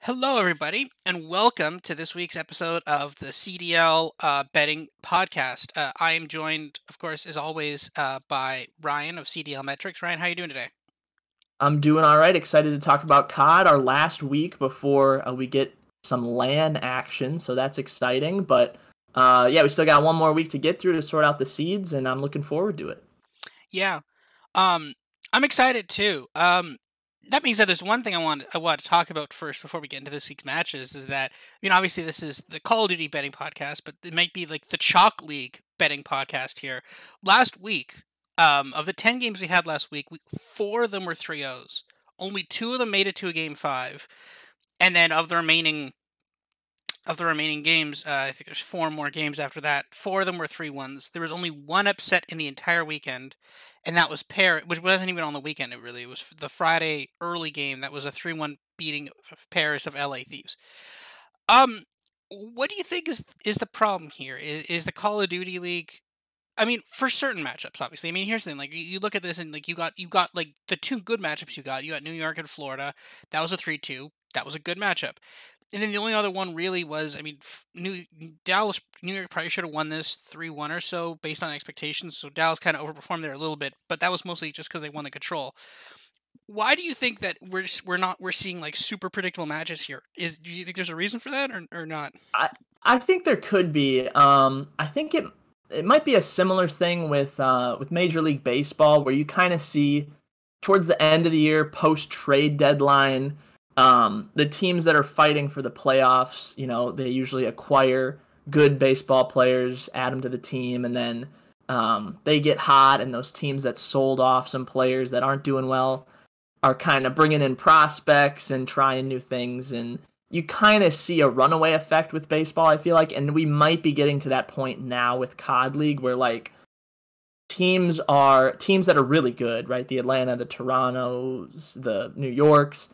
Hello, everybody, and welcome to this week's episode of the CDL betting podcast. I am joined, of course, as always, by Ryan of CDLMetrics. Ryan, how are you doing today? I'm doing all right. Excited to talk about COD, our last week before we get some LAN action, so that's exciting. But we still got one more week to get through to sort out the seeds, and I'm looking forward to it. Yeah, I'm excited too. That being said, there's one thing I want to talk about first before we get into this week's matches. Is that obviously this is the Call of Duty betting podcast, but it might be like the Chalk League betting podcast here. Last week, of the 10 games we had last week, 4 of them were 3-0s. Only 2 of them made it to a game 5, and then of the remaining games, I think there's 4 more games after that. 4 of them were 3-1s. There was only one upset in the entire weekend, and that was Paris, which wasn't even on the weekend. It was the Friday early game. That was a 3-1 beating of Paris of LA Thieves. What do you think is the problem here? Is the Call of Duty League? I mean, for certain matchups, obviously. I mean, here's the thing: like you look at this, and like you got like the 2 good matchups you got. You got New York and Florida. That was a 3-2. That was a good matchup. And then the only other one really was, I mean, New York probably should have won this 3-1 or so based on expectations. So Dallas kind of overperformed there a little bit, but that was mostly just because they won the control. Why do you think that we're seeing like super predictable matches here? Do you think there's a reason for that or not? I think there could be. I think it might be a similar thing with Major League Baseball, where you kind of see towards the end of the year, post trade deadline. The teams that are fighting for the playoffs, they usually acquire good baseball players, add them to the team, and then they get hot, and those teams that sold off some players that aren't doing well are kind of bringing in prospects and trying new things, and you kind of see a runaway effect with baseball, I feel like, and we might be getting to that point now with COD League where, like, teams that are really good, right? The Atlanta, the Torontos, the New Yorks.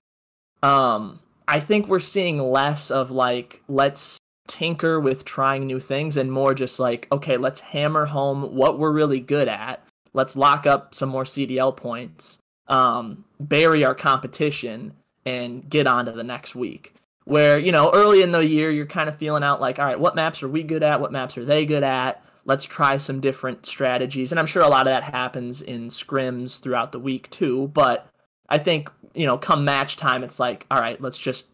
I think we're seeing less of like, let's tinker with trying new things and more just like, okay, let's hammer home what we're really good at. Let's lock up some more CDL points, bury our competition, and get on to the next week. Where, early in the year, you're kind of feeling out like, all right, what maps are we good at? What maps are they good at? Let's try some different strategies. And I'm sure a lot of that happens in scrims throughout the week too, but I think, come match time, it's like, all right, let's just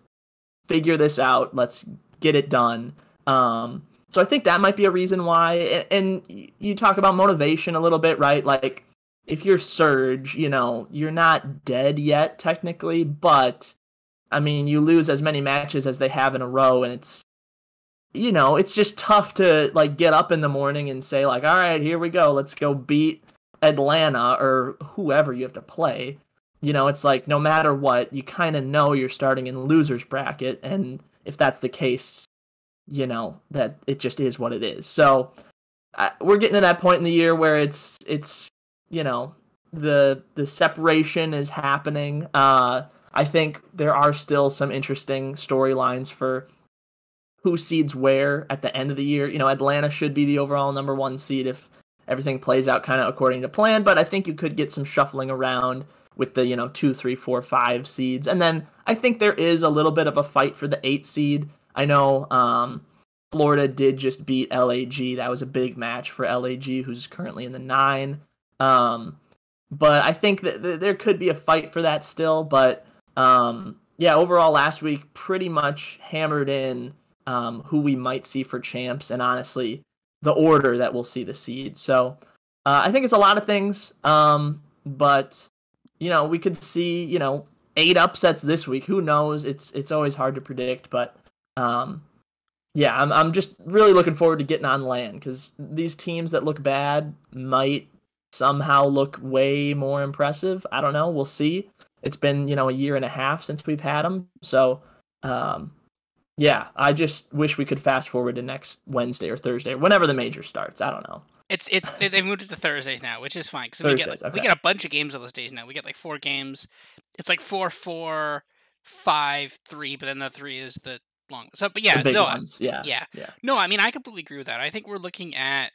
figure this out. Let's get it done. So I think that might be a reason why. And you talk about motivation a little bit, right? Like, if you're Surge, you're not dead yet, technically, but, I mean, you lose as many matches as they have in a row, and it's just tough to, like, get up in the morning and say, like, all right, here we go. Let's go beat Atlanta or whoever you have to play. It's like, no matter what, you kind of know you're starting in the loser's bracket, and if that's the case, that it just is what it is. So we're getting to that point in the year where it's the separation is happening. I think there are still some interesting storylines for who seeds where at the end of the year. Atlanta should be the overall number 1 seed if everything plays out kind of according to plan, but I think you could get some shuffling around with the 2, 3, 4, 5 seeds. And then I think there is a little bit of a fight for the 8 seed. I know Florida did just beat LAG. That was a big match for LAG, who's currently in the 9. But I think that there could be a fight for that still. But overall last week pretty much hammered in who we might see for champs, and honestly the order that we'll see the seeds. So I think it's a lot of things, but we could see, 8 upsets this week. Who knows? It's always hard to predict, but I'm just really looking forward to getting on LAN, because these teams that look bad might somehow look way more impressive. I don't know. We'll see. It's been, a year and a half since we've had them. So, I just wish we could fast forward to next Wednesday or Thursday, or whenever the major starts. I don't know. They moved it to Thursdays now, which is fine, because we get a bunch of games on those days now. We get like 4 games. It's like 4, 4, 5, 3, but then the 3 is the long. So, but yeah, the big ones. Yeah. No, I mean, I completely agree with that. I think we're looking at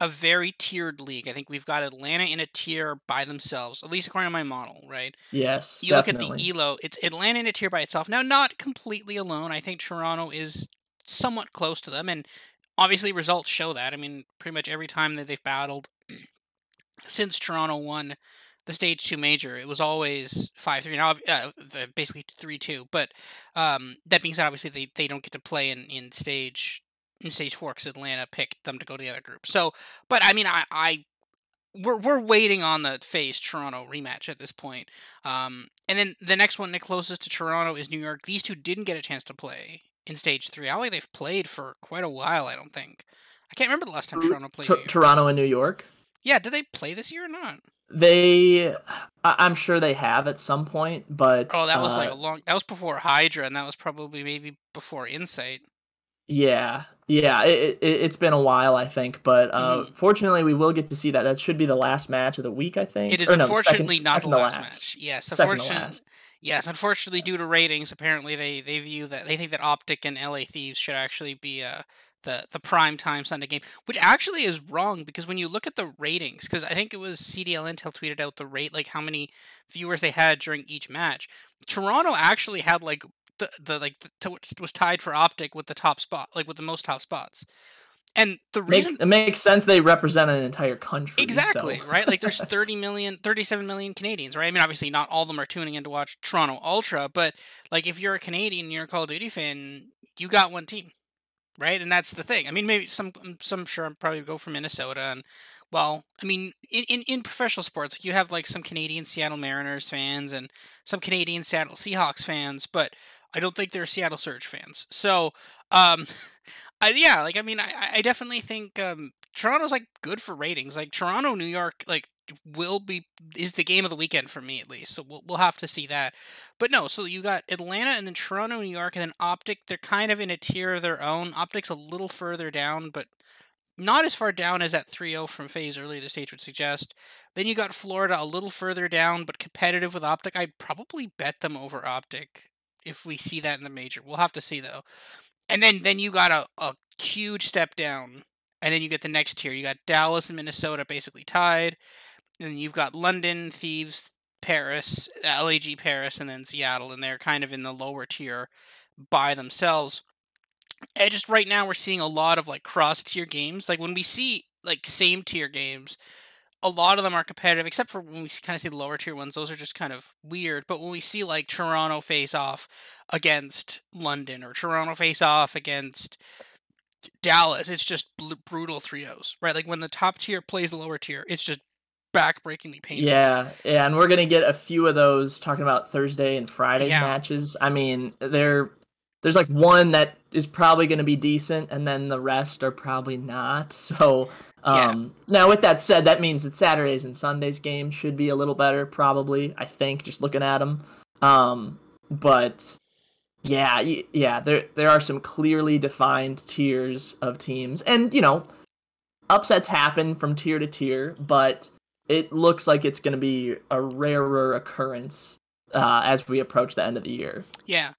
a very tiered league. I think we've got Atlanta in a tier by themselves, at least according to my model, right? Yes, You look at the definitely. ELO, it's Atlanta in a tier by itself. Now, not completely alone. I think Toronto is somewhat close to them, and obviously results show that. I mean, pretty much every time that they've battled since Toronto won the stage two major, it was always 5-3. Now, basically 3-2. But that being said, obviously they don't get to play in stage four because Atlanta picked them to go to the other group. So, but I mean, I we're waiting on the phase Toronto rematch at this point. And then the next one, the closest to Toronto, is New York. These two didn't get a chance to play in stage three. I don't think they've played for quite a while. I don't think. I can't remember the last time Toronto played New York. Toronto and New York. Yeah, did they play this year or not? They, I'm sure they have at some point, but Oh, that was like a long. That was before Hydra, and that was probably maybe before Insight. yeah, it's been a while, I think, but Hmm. fortunately, we will get to see that. That should be the last match of the week, I It think, is or no, the unfortunately not the second to last last, match. Yes, second to unfortunately, last. yes, unfortunately, due to ratings, apparently they view that they think that Optic and LA Thieves should actually be the prime time Sunday game, which actually is wrong because when you look at the ratings, because I think it was CDL Intel tweeted out the rate like how many viewers they had during each match. Toronto actually had like was tied for Optic with the top spot, like with the most top spots. And the reason It makes sense they represent an entire country, so exactly, right? Like there's 30 million, 37 million Canadians, right? I mean, obviously not all of them are tuning in to watch Toronto Ultra, but like if you're a Canadian, you're a Call of Duty fan, you got one team, right? And that's the thing. I mean, maybe some sure I'd probably go for Minnesota and well, I mean, in professional sports, you have like some Canadian Seattle Mariners fans and some Canadian Seattle Seahawks fans, but I don't think they're Seattle Surge fans. So, um, yeah, like I mean, I definitely think Toronto's like good for ratings. Like Toronto, New York, like will be is the game of the weekend for me at least. So we'll have to see that. But no, so you got Atlanta and then Toronto, New York, and then Optic. They're kind of in a tier of their own. Optic's a little further down, but not as far down as that 3-0 from phase earlier this stage would suggest. Then you got Florida a little further down, but competitive with Optic. I'd probably bet them over Optic if we see that in the major. We'll have to see though. And then you got a huge step down. And then you get the next tier. You got Dallas and Minnesota basically tied. And then you've got London, Thieves, Paris, LAG Paris, and then Seattle. And they're kind of in the lower tier by themselves. And just right now, we're seeing a lot of like cross tier games. Like when we see like same tier games, a lot of them are competitive, except for when we kind of see the lower tier ones. Those are just kind of weird. But when we see like Toronto face off against London or Toronto face off against Dallas, it's just brutal 3-0s, right? Like when the top tier plays the lower tier, it's just backbreakingly painful. yeah, and we're gonna get a few of those talking about Thursday and Friday's Yeah, matches. I mean, there's like one that is probably gonna be decent, and then the rest are probably not. So, yeah, now with that said, that means that Saturdays and Sundays games should be a little better, probably. I think just looking at them, but yeah, yeah, there are some clearly defined tiers of teams, and upsets happen from tier to tier, but it looks like it's going to be a rarer occurrence as we approach the end of the year. yeah.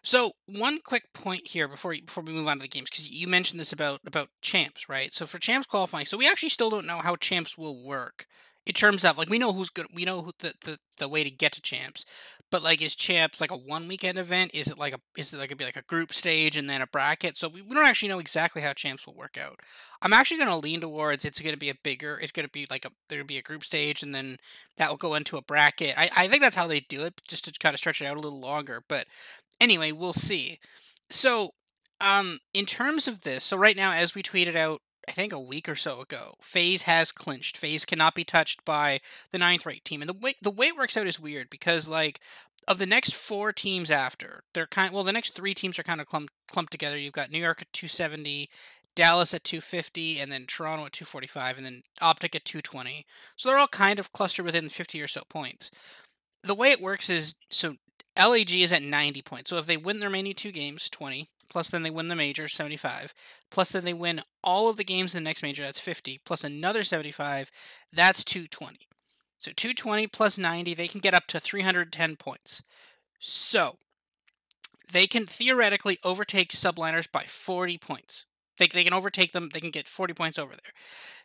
So one quick point here before we move on to the games, because you mentioned this about champs, right? So for champs qualifying, so we actually still don't know how champs will work in terms of like we know who's good, we know who the way to get to champs, but like is champs like a one weekend event? Is it like a be like a group stage and then a bracket? So we don't actually know exactly how champs will work out. I'm actually going to lean towards it's going to be a bigger, it's going to be like a there'll be a group stage and then that will go into a bracket. I think that's how they do it, just to kind of stretch it out a little longer, but anyway, we'll see. So, in terms of this, so right now, as we tweeted out, I think a week or so ago, FaZe has clinched. FaZe cannot be touched by the ninth ranked team, and the way it works out is weird because like of the next four teams after, they're the next three teams are kind of clumped together. You've got New York at 270. Dallas at 250, and then Toronto at 245, and then Optic at 220. So they're all kind of clustered within 50 or so points. The way it works is so LAG is at 90 points. So if they win their remaining two games, 20, plus then they win the major, 75, plus then they win all of the games in the next major, that's 50, plus another 75, that's 220. So 220 plus 90, they can get up to 310 points. So they can theoretically overtake subliners by 40 points. They can overtake them. They can get 40 points over there.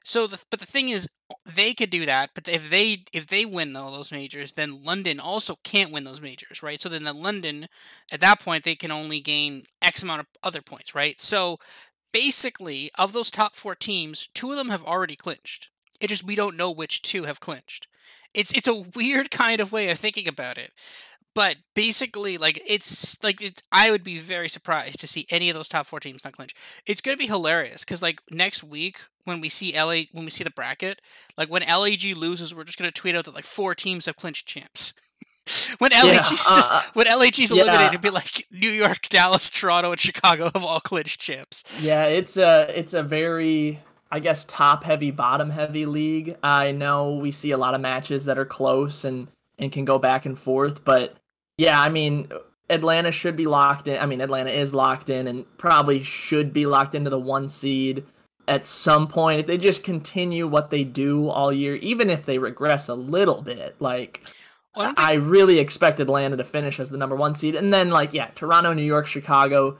So, but the thing is, they could do that. But if they win all those majors, then London also can't win those majors, right? So then the London, at that point, they can only gain X amount of other points, right? So basically, of those top four teams, two of them have already clinched. It just we don't know which two have clinched. It's a weird kind of way of thinking about it. But basically, like I would be very surprised to see any of those top four teams not clinch. It's gonna be hilarious because like next week when we see when we see the bracket, like when LAG loses, we're just gonna tweet out that like four teams have clinched champs. Yeah, When LAG's eliminated, yeah, it'd be like New York, Dallas, Toronto, and Chicago have all clinched champs. yeah. It's a very, I guess, top heavy, bottom heavy league. I know we see a lot of matches that are close and can go back and forth, but yeah, I mean, Atlanta should be locked in. I mean, Atlanta is locked in and probably should be locked into the 1 seed at some point if they just continue what they do all year, even if they regress a little bit. Like, Well, I don't think I really expect Atlanta to finish as the number 1 seed, and then like yeah, Toronto, New York, Chicago.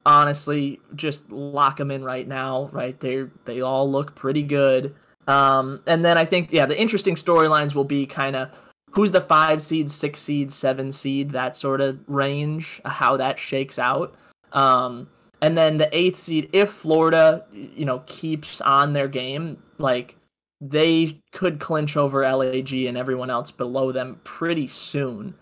Honestly, just lock them in right now. Right, they all look pretty good. And then I think yeah, the interesting storylines will be kind of who's the 5 seed, 6 seed, 7 seed, that sort of range, how that shakes out. And then the 8 seed, if Florida, keeps on their game, like they could clinch over LAG and everyone else below them pretty soon.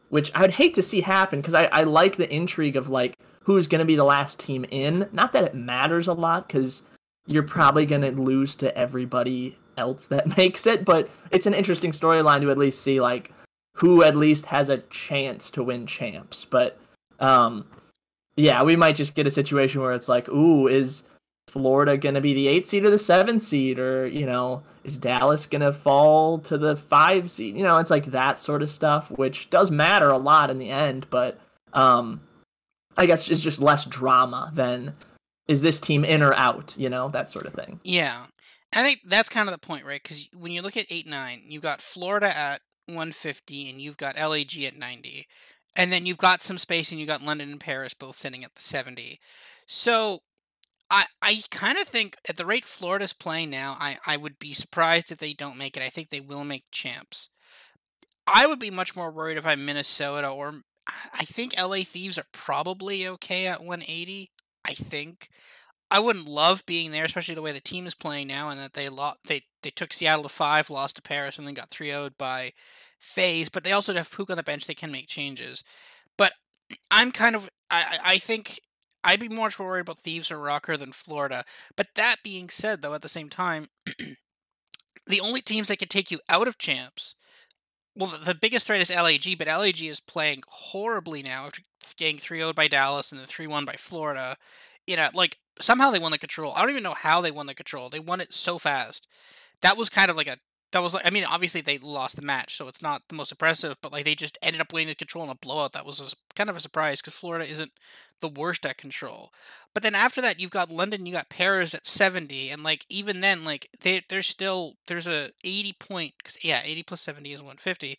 Which I'd hate to see happen because I like the intrigue of like who's going to be the last team in. Not that it matters a lot because you're probably going to lose to everybody else that makes it, but it's an interesting storyline to at least see like who at least has a chance to win champs. But yeah, we might just get a situation where it's like, ooh, is Florida going to be the 8 seed or the 7 seed? Or, is Dallas going to fall to the 5 seed? It's like that sort of stuff, which does matter a lot in the end. But I guess it's just less drama than is this team in or out, that sort of thing. Yeah. I think that's kind of the point, right? Because when you look at 8-9, you've got Florida at 150 and you've got LAG at 90. And then you've got some space and you've got London and Paris both sitting at the 70. So I kind of think at the rate Florida's playing now, I would be surprised if they don't make it. I think they will make champs. I would be much more worried if I'm Minnesota or I think LA Thieves are probably okay at 180. I think. I wouldn't love being there, especially the way the team is playing now, and that they took Seattle to 5, lost to Paris, and then got 3-0'd by FaZe. But they also have Pook on the bench; they can make changes. But I'm kind of I think I'd be much more worried about Thieves or Rocker than Florida. But that being said, though, at the same time, the only teams that can take you out of champs. Well, the biggest threat is LAG, but LAG is playing horribly now after getting 3-0'd by Dallas and then 3-1 by Florida. Like, somehow they won the control. I don't even know how they won the control. They won it so fast. That was kind of like I mean, obviously they lost the match, so it's not the most impressive, but like they just ended up winning the control in a blowout. That was kind of a surprise because Florida isn't the worst at control. But then after that, you've got London, you got Paris at 70, and like even then, like there's a 80 point, because yeah, 80 plus 70 is 150.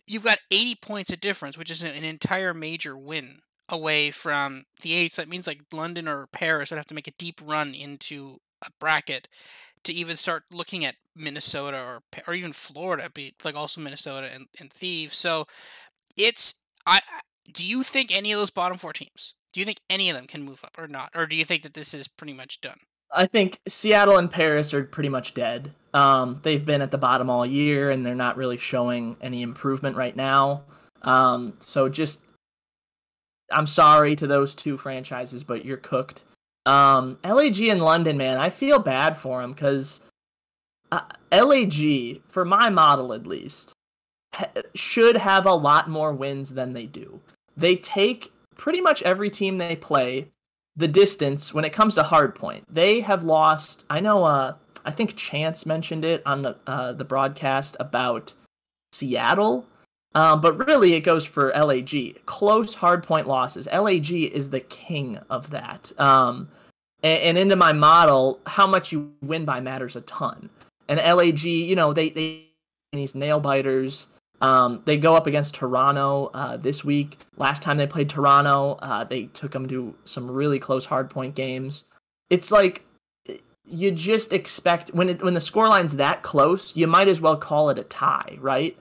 You've got 80 points of difference, which is an entire major win away from the 8. So that means like London or Paris would have to make a deep run into a bracket to even start looking at Minnesota or even Florida, be like also Minnesota and Thieves. So it's do you think any of those bottom four teams? Do you think any of them can move up or not? Or do you think that this is pretty much done? I think Seattle and Paris are pretty much dead. They've been at the bottom all year, and they're not really showing any improvement right now. So just, I'm sorry to those two franchises, but you're cooked. LAG and London, man, I feel bad for them because LAG, for my model at least, should have a lot more wins than they do. They take pretty much every team they play the distance when it comes to hardpoint. They have lost, I know, I think Chance mentioned it on the broadcast about Seattle, but really it goes for LAG. Close hardpoint losses. LAG is the king of that. And into my model, how much you win by matters a ton. And LAG, they these nail biters. They go up against Toronto this week. Last time they played Toronto, they took them to some really close hardpoint games. it's like you just expect when the scoreline's that close, you might as well call it a tie, right?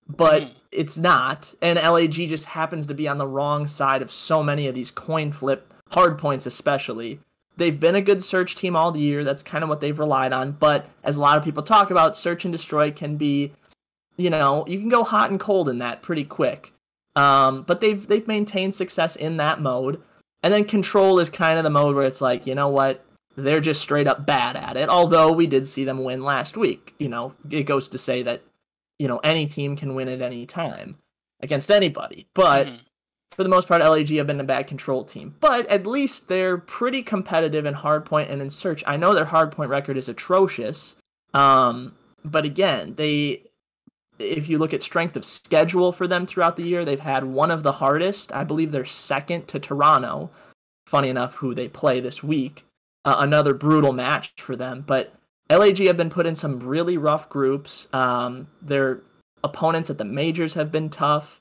But Hmm. it's not, and LAG just happens to be on the wrong side of so many of these coin flip hard points, especially. They've been a good search team all the year. That's kind of what they've relied on. But as a lot of people talk about, search and destroy can be, you can go hot and cold in that pretty quick. But they've maintained success in that mode. And then control is kind of the mode where it's like, you know what? They're just straight up bad at it. Although we did see them win last week. It goes to say that, any team can win at any time against anybody. But Hmm. for the most part, LAG have been a bad control team. But at least they're pretty competitive in hardpoint and in search. I know their hardpoint record is atrocious. But again, if you look at strength of schedule for them throughout the year, they've had one of the hardest. I believe they're second to Toronto. Funny enough, who they play this week. Another brutal match for them. But LAG have been put in some really rough groups. Their opponents at the majors have been tough.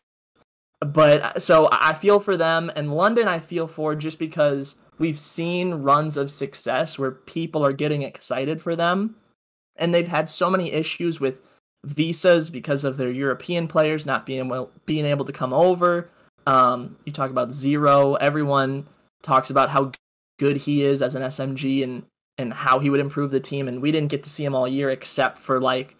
But so I feel for them, and London I feel for just because we've seen runs of success where people are getting excited for them, and they've had so many issues with visas because of their European players not being able to come over. You talk about Zero. Everyone talks about how good he is as an SMG and how he would improve the team, and we didn't get to see him all year except for like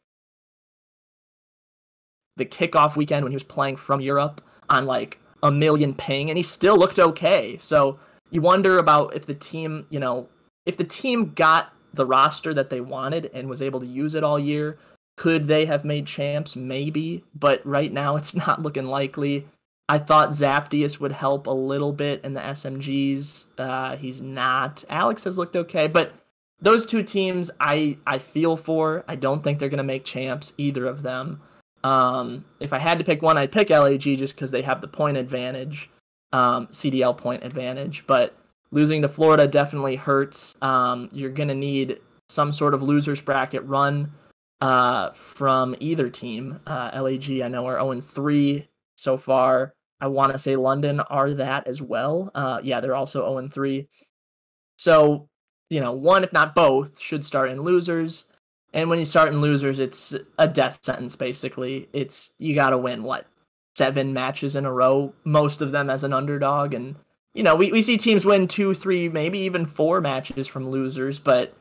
the kickoff weekend when he was playing from Europe on like a million ping, and he still looked okay. So you wonder about if the team, if the team got the roster that they wanted and was able to use it all year, could they have made champs? Maybe, but right now it's not looking likely. I thought Zapdius would help a little bit in the SMGs. He's not. Alex has looked okay, but those two teams I feel for. I don't think they're going to make champs, either of them. If I had to pick one, I'd pick LAG just because they have the point advantage, CDL point advantage. But losing to Florida definitely hurts. You're going to need some sort of losers bracket run from either team. LAG, I know, are 0-3 so far. I want to say London are that as well. Yeah, they're also 0-3. So, one, if not both, should start in losers. And when you start in losers, it's a death sentence, basically. You got to win, 7 matches in a row, most of them as an underdog. And, we see teams win 2, 3, maybe even 4 matches from losers, but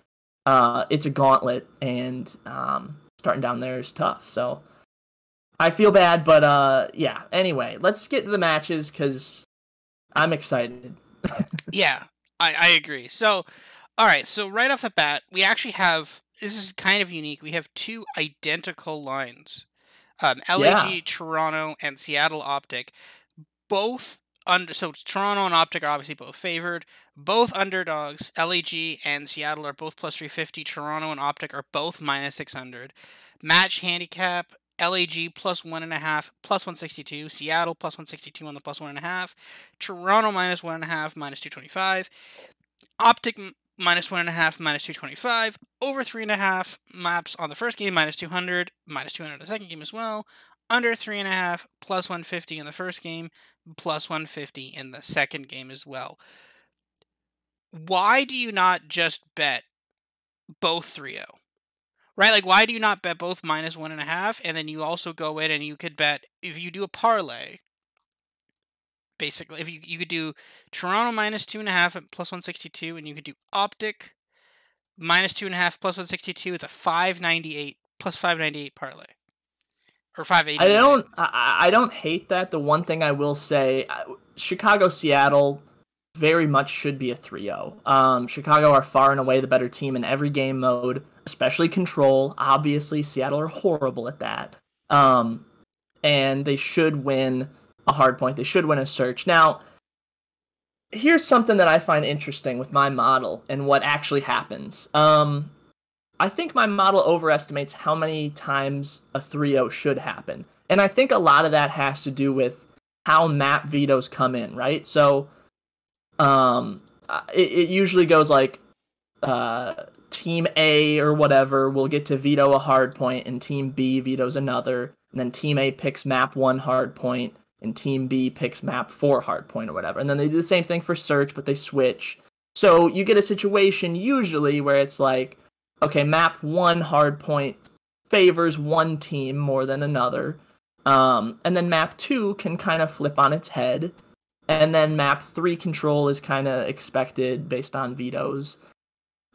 it's a gauntlet, and starting down there is tough. So I feel bad, but yeah. Anyway, let's get to the matches because I'm excited. Yeah, I agree. So, all right. So right off the bat, we actually have, this is kind of unique. We have 2 identical lines. Yeah. LAG Toronto and Seattle Optic, both under. So Toronto and Optic are obviously both favored. Both underdogs. LAG and Seattle are both plus 350. Toronto and Optic are both minus 600. Match handicap. LAG plus 1.5, plus 162. Seattle plus 162 on the plus 1.5. Toronto minus 1.5, minus 225. Optic minus 1.5, minus 225. Over 3.5 maps on the first game, minus 200. Minus 200 on the second game as well. Under 3.5, plus 150 in the first game. Plus 150 in the second game as well. Why do you not just bet both 3-0? Right? Like, why do you not bet both minus 1.5? And then you also go in and you could bet, if you do a parlay, basically, if you could do Toronto minus 2.5 at plus 162, and you could do Optic minus 2.5 plus 162. It's a 598 plus 598 parlay, or 589. I don't hate that. The one thing I will say, Chicago Seattle very much should be a 3-0. Chicago are far and away the better team in every game mode, especially control. Obviously, Seattle are horrible at that. And they should win a hard point. They should win a search. Now, here's something that I find interesting with my model and what actually happens. I think my model overestimates how many times a 3-0 should happen. And I think a lot of that has to do with how map vetoes come in, right? So it usually goes like Team A or whatever will get to veto a hard point, and Team B vetoes another. And then Team A picks map 1 hard point, and Team B picks map 4 hard point or whatever. And then they do the same thing for search, but they switch. So you get a situation usually where it's like, okay, map one hard point favors one team more than another. And then map two can kind of flip on its head. And then map three control is kind of expected based on vetoes.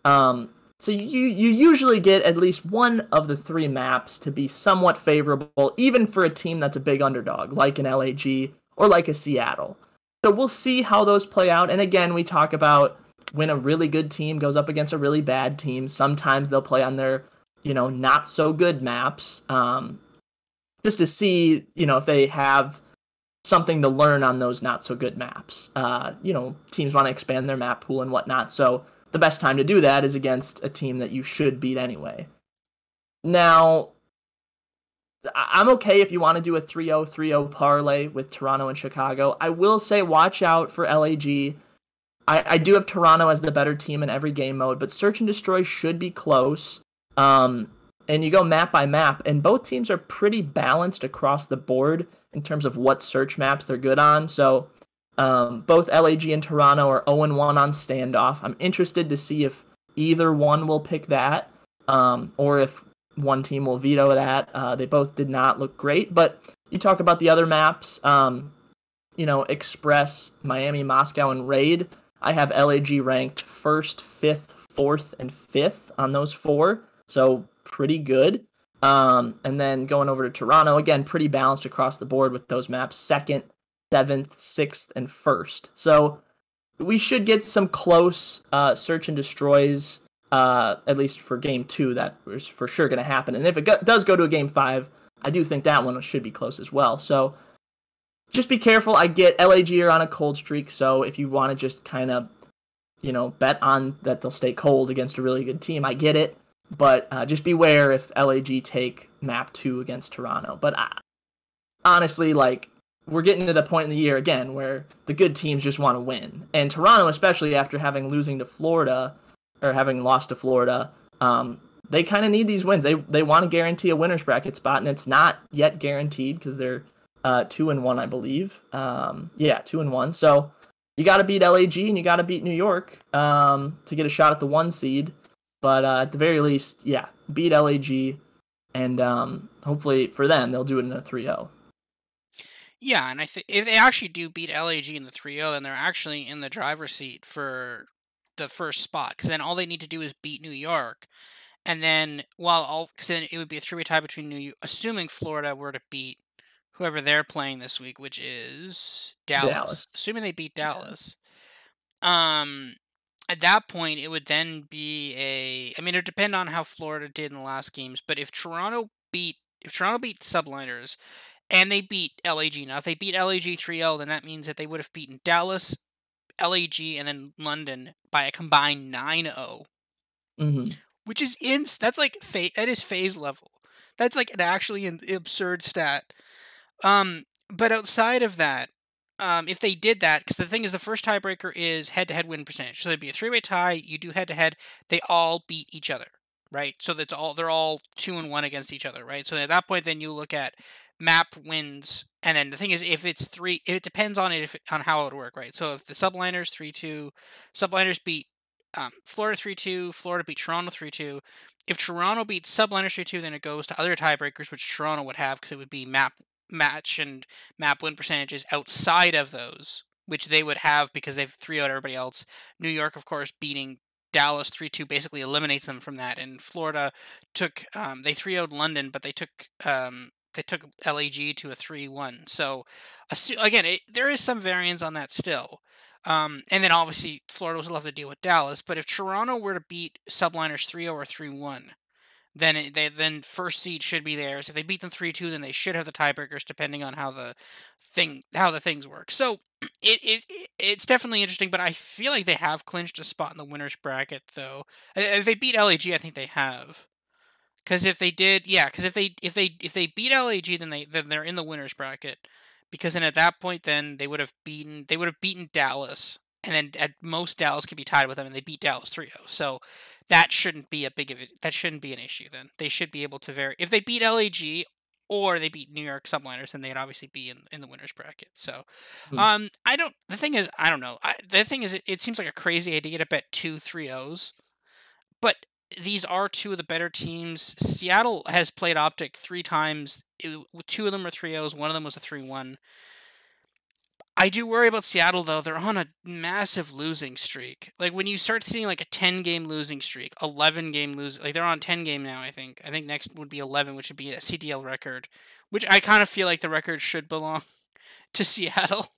Um, so you usually get at least one of the three maps to be somewhat favorable, even for a team that's a big underdog, like an LAG or like a Seattle. So we'll see how those play out. And again, we talk about when a really good team goes up against a really bad team, sometimes they'll play on their, not so good maps, just to see, if they have something to learn on those not so good maps. Teams want to expand their map pool and whatnot. So the best time to do that is against a team that you should beat anyway. Now, I'm okay if you want to do a 3-0, 3-0 parlay with Toronto and Chicago. I will say watch out for LAG. I do have Toronto as the better team in every game mode, but Search and Destroy should be close. And you go map by map, and both teams are pretty balanced across the board in terms of what search maps they're good on. So both LAG and Toronto are 0-1 on standoff. I'm interested to see if either one will pick that, or if one team will veto that. They both did not look great, but you talk about the other maps, Express, Miami, Moscow, and Raid. I have LAG ranked 1st, 5th, 4th, and 5th on those four, so pretty good. And then going over to Toronto, again, pretty balanced across the board with those maps, 2nd, 7th, 6th, and 1st. So we should get some close search and destroys, at least for game 2. That is for sure going to happen. And if it does go to a game 5, I do think that one should be close as well. So just be careful. I get LAG are on a cold streak, so if you want to just kind of, bet on that they'll stay cold against a really good team, I get it. But just beware if LAG take map 2 against Toronto. But honestly, we're getting to the point in the year again where the good teams just want to win. And Toronto, especially after having lost to Florida, they kind of need these wins. They want to guarantee a winner's bracket spot, and it's not yet guaranteed because they're 2-1, I believe. 2-1. So you got to beat LAG and you got to beat New York to get a shot at the 1 seed. But at the very least, beat LAG, and hopefully for them, they'll do it in a 3-0. Yeah, and I think if they actually do beat LAG in the 3-0, then they're actually in the driver's seat for the first spot, because then all they need to do is beat New York. And then, because then it would be a 3-way tie between New York, assuming Florida were to beat whoever they're playing this week, which is Dallas. Assuming they beat Dallas. At that point, it would then be it would depend on how Florida did in the last games, but if Toronto beat Subliners and they beat LAG, now if they beat LAG 3-0, then that means that they would have beaten Dallas, LAG, and then London by a combined 9-0. Mm-hmm. Which is that is phase level. That's like an actually absurd stat. But outside of that, if they did that, because the thing is, the first tiebreaker is head-to-head win percentage. So there'd be a 3-way tie. You do head-to-head. They all beat each other, right? So they're all 2-1 against each other, right? So at that point, then you look at map wins, and then the thing is, if it's 3, it depends on on how it would work, right? So if the Subliners 3-2, Subliners beat Florida 3-2, Florida beat Toronto 3-2. If Toronto beats Subliners 3-2, then it goes to other tiebreakers, which Toronto would have, because it would be match and map win percentages outside of those, which they would have because they've 3-0'd everybody else. New York, of course, beating Dallas 3-2 basically eliminates them from that. And Florida took they 3-0'd London, but they took LAG to a 3-1. So again, there is some variance on that still. And then obviously Florida will have to deal with Dallas. But if Toronto were to beat Subliners 3-0 or 3-1, then first seed should be theirs. If they beat them 3-2, then they should have the tiebreakers, depending on how the things work. So it's definitely interesting, but I feel like they have clinched a spot in the winners bracket, though. If they beat LAG, I think they have. Because if they did, because if they beat LAG, then they're in the winners bracket. Because then at that point, then they would have beaten Dallas, and then at most Dallas could be tied with them, and they beat Dallas 3-0. So that shouldn't be an issue. Then they should be able to if they beat LAG or they beat New York Subliners, and they'd obviously be in the winners bracket. So, Hmm. I don't. The thing is, I don't know. The thing is, it seems like a crazy idea to bet 2 3-0s, but these are two of the better teams. Seattle has played Optic 3 times. Two of them were 3-0s. One of them was a 3-1. I do worry about Seattle though. They're on a massive losing streak. Like when you start seeing like a 10-game losing streak, 11-game losing, like they're on 10-game now. I think. I think next would be 11, which would be a CDL record, which I kind of feel like the record should belong to Seattle.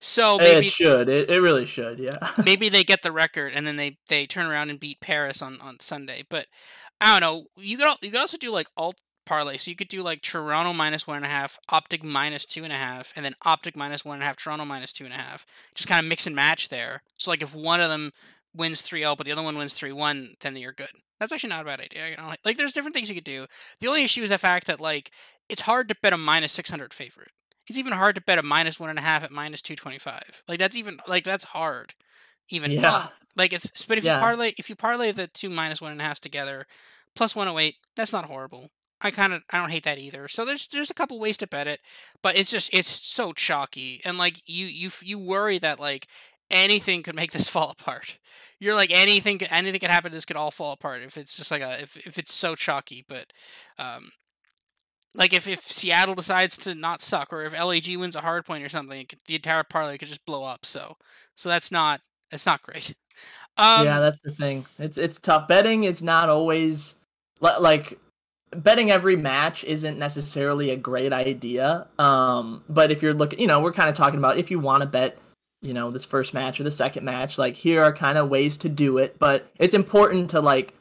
So It maybe should. It really should. Yeah. maybe they get the record and then they turn around and beat Paris on Sunday. But I don't know. You could also do like alt parlay. So you could do like Toronto -1.5, Optic -2.5, and then Optic -1.5, Toronto -2.5. Just kind of mix and match there. So like if one of them wins 3-0, but the other one wins 3-1, then you're good. That's actually not a bad idea. You know, like there's different things you could do. The only issue is the fact that like it's hard to bet a -600 favorite. It's even hard to bet a -1.5 at -225. Like that's even like that's hard. Even Yeah. like it's but Yeah. if you parlay the two -1.5s together, plus 108, that's not horrible. I don't hate that either. So there's a couple ways to bet it, but it's so chalky and like you worry that like anything could make this fall apart. You're like anything could happen. This could all fall apart if it's just like if it's so chalky. But um, like if Seattle decides to not suck, or if LAG wins a hard point or something, the entire parlay could just blow up. So that's not great. Yeah, Um, that's the thing. It's tough. Betting is not always like betting every match isn't necessarily a great idea. But if you're looking, we're kind of talking about if you want to bet, this first match or the second match, like here are kind of ways to do it. But it's important to like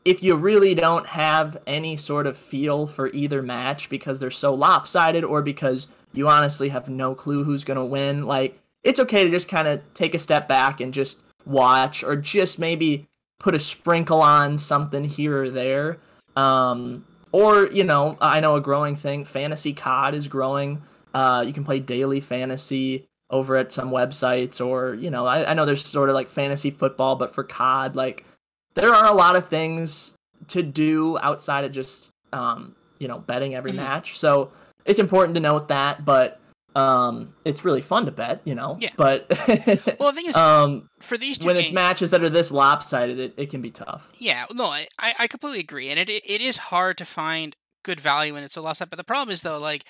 if you really don't have any sort of feel for either match because they're so lopsided or because you honestly have no clue who's going to win, like it's okay to just kind of take a step back and just watch or just maybe put a sprinkle on something here or there. Or, I know a growing thing, fantasy COD is growing. You can play daily fantasy over at some websites or, I know there's sort of like fantasy football, but for COD, like there are a lot of things to do outside of just betting every mhm, match. So it's important to note that, but it's really fun to bet, yeah. but Well, the thing is, um for these two when it's games, matches that are this lopsided, it can be tough. yeah, no, I completely agree, and it is hard to find good value in it. So last up, but the problem is though, like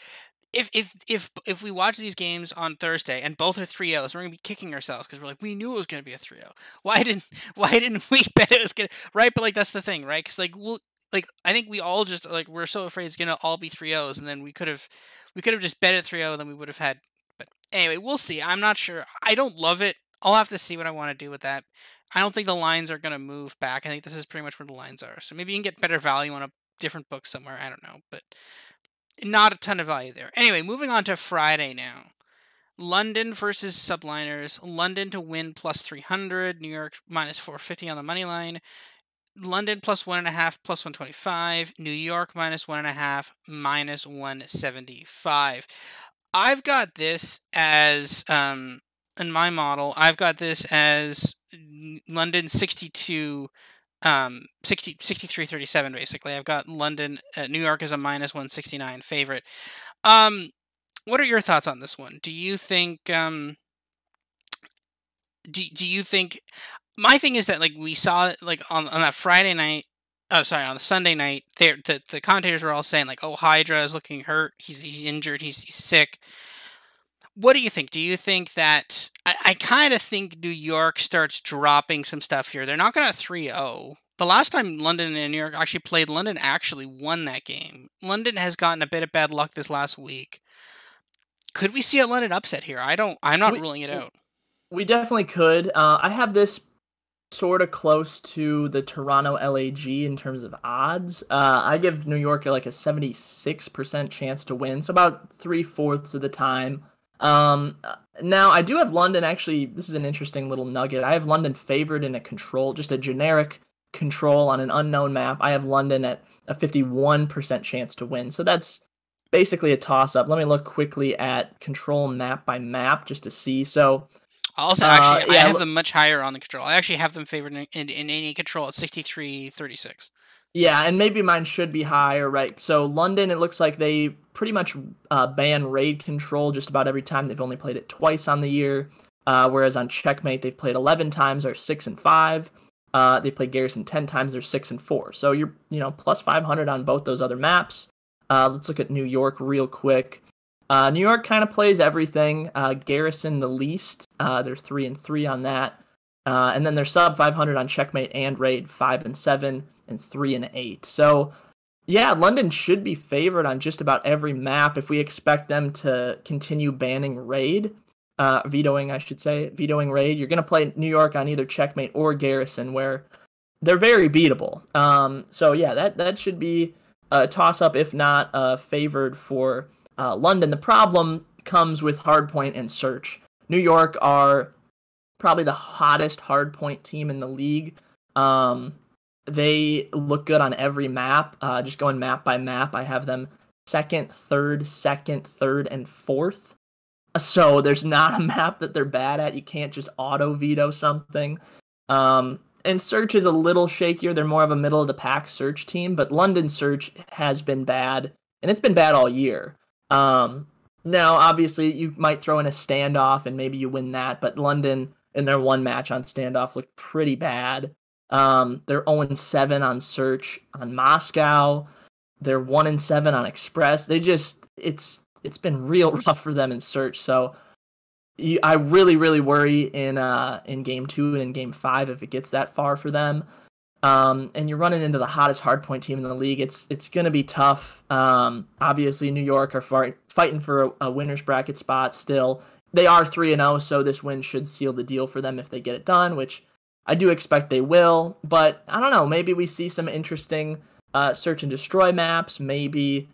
if we watch these games on Thursday and both are 3-0s, we're gonna be kicking ourselves because we're like we knew it was gonna be a 3-0. Why didn't why didn't we bet it was gonna right? But like that's the thing, right? Because like like I think we all just like we're so afraid it's gonna all be 3-0s, and then we could have just bet it 3-0, then we would have had. But anyway, we'll see. I'm not sure. I don't love it. I'll have to see what I want to do with that. I don't think the lines are gonna move back. I think this is pretty much where the lines are. So maybe you can get better value on a different book somewhere. I don't know, but not a ton of value there. Anyway, moving on to Friday now. London versus Subliners. London to win plus 300. New York minus 450 on the money line. London plus 1.5 plus 125. New York minus 1.5 minus 175. I've got this as in my model. I've got this as London 62 63-37 basically. I've got London New York as a minus 169 favorite. Um what are your thoughts on this one? Do you think my thing is that like we saw like on that Friday night, oh sorry, on the Sunday night, the commentators were all saying like, oh, Hydra is looking hurt, he's injured, he's sick. What do you think? Do you think that I kind of think New York starts dropping some stuff here? They're not going to 3-0. The last time London and New York actually played, London actually won that game. London has gotten a bit of bad luck this last week. Could we see a London upset here? I'm not We ruling it out. we definitely could. I have this sort of close to the Toronto LAG in terms of odds. I give New York like a 76% chance to win, so about 3/4 of the time. Now I do have London actually. This is an interesting little nugget. I have London favored in a control, just a generic control on an unknown map. I have London at a 51% chance to win. So that's basically a toss up. Let me look quickly at control map by map just to see. So Also, actually, I yeah, have them much higher on the control. I actually have them favored in any control at 63-36. So Yeah, and maybe mine should be higher, right? So London, it looks like they pretty much ban raid control just about every time. They've only played it twice on the year, whereas on Checkmate they've played 11 times, they're 6-5. They played Garrison 10 times, they're 6-4. So you're plus 500 on both those other maps. Let's look at New York real quick. New York kind of plays everything. Garrison the least. They're 3-3 on that. And then they're sub 500 on Checkmate and Raid, 5-7 and 3-8. So yeah, London should be favored on just about every map if we expect them to continue banning Raid, vetoing, I should say, vetoing Raid. You're going to play New York on either Checkmate or Garrison, where they're very beatable. So yeah, that should be a toss-up, if not favored for London. The problem comes with Hardpoint and Search. New York are probably the hottest hardpoint team in the league. They look good on every map. Just going map by map, I have them second, third, and fourth. So there's not a map that they're bad at. You can't just auto veto something. And Search is a little shakier. They're more of a middle of the pack Search team, but London Search has been bad, and it's been bad all year. Now, obviously, you might throw in a standoff and maybe you win that, but London in their one match on standoff looked pretty bad. They're 0-7 on Search on Moscow. They're 1-7 on Express. It's been real rough for them in Search. So I really, really worry in game 2 and in game 5 if it gets that far for them. And you're running into the hottest hardpoint team in the league. It's going to be tough. Obviously, New York are fighting for a winner's bracket spot still. They are 3-0, so this win should seal the deal for them if they get it done, which I do expect they will. But I don't know. Maybe we see some interesting search and destroy maps. Maybe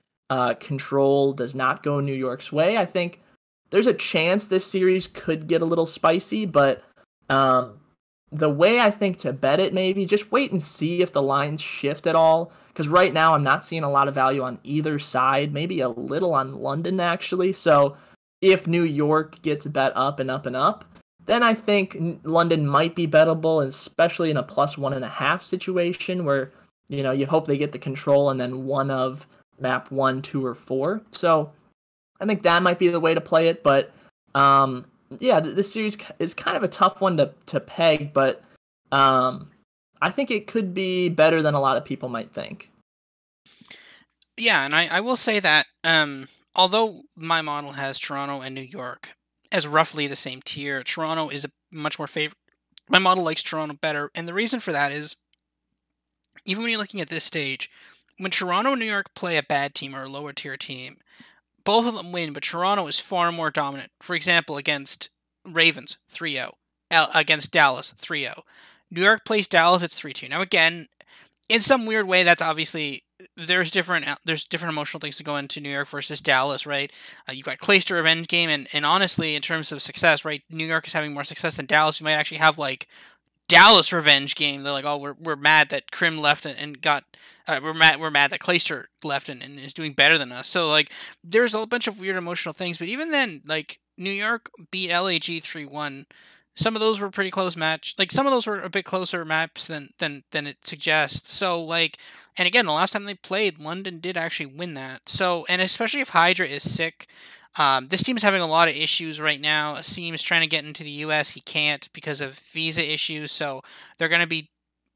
Control does not go New York's way. I think there's a chance this series could get a little spicy, but the way I think to bet it, maybe just wait and see if the lines shift at all. Because right now I'm not seeing a lot of value on either side. Maybe a little on London, actually. So if New York gets bet up and up and up, then I think London might be bettable, especially in a +1.5 situation where, you hope they get the control and then one of map 1, 2, or 4. So I think that might be the way to play it. But yeah, this series is kind of a tough one to peg, but I think it could be better than a lot of people might think. yeah, and I will say that although my model has Toronto and New York as roughly the same tier, Toronto is a much more favorite. My model likes Toronto better, and the reason for that is even when you're looking at this stage, when Toronto and New York play a bad team or a lower tier team, both of them win, but Toronto is far more dominant. For example, against Ravens, 3-0. Against Dallas, 3-0. New York plays Dallas, it's 3-2. Now again, in some weird way, that's obviously there's different emotional things to go into New York versus Dallas, right? You've got Clayster revenge game, and honestly, in terms of success, right, New York is having more success than Dallas. You might actually have like Dallas revenge game. They're like, oh, we're mad that Krim left and got. We're mad that Clayster left and is doing better than us. So like, there's a bunch of weird emotional things. But even then, like New York beat LAG 3-1. Some of those were pretty close match. Like some of those were a bit closer maps than it suggests. So like, and again, the last time they played, London did actually win that. So, and especially if Hydra is sick. This team is having a lot of issues right now. Asim's trying to get into the U.S. He can't because of visa issues. So they're going to be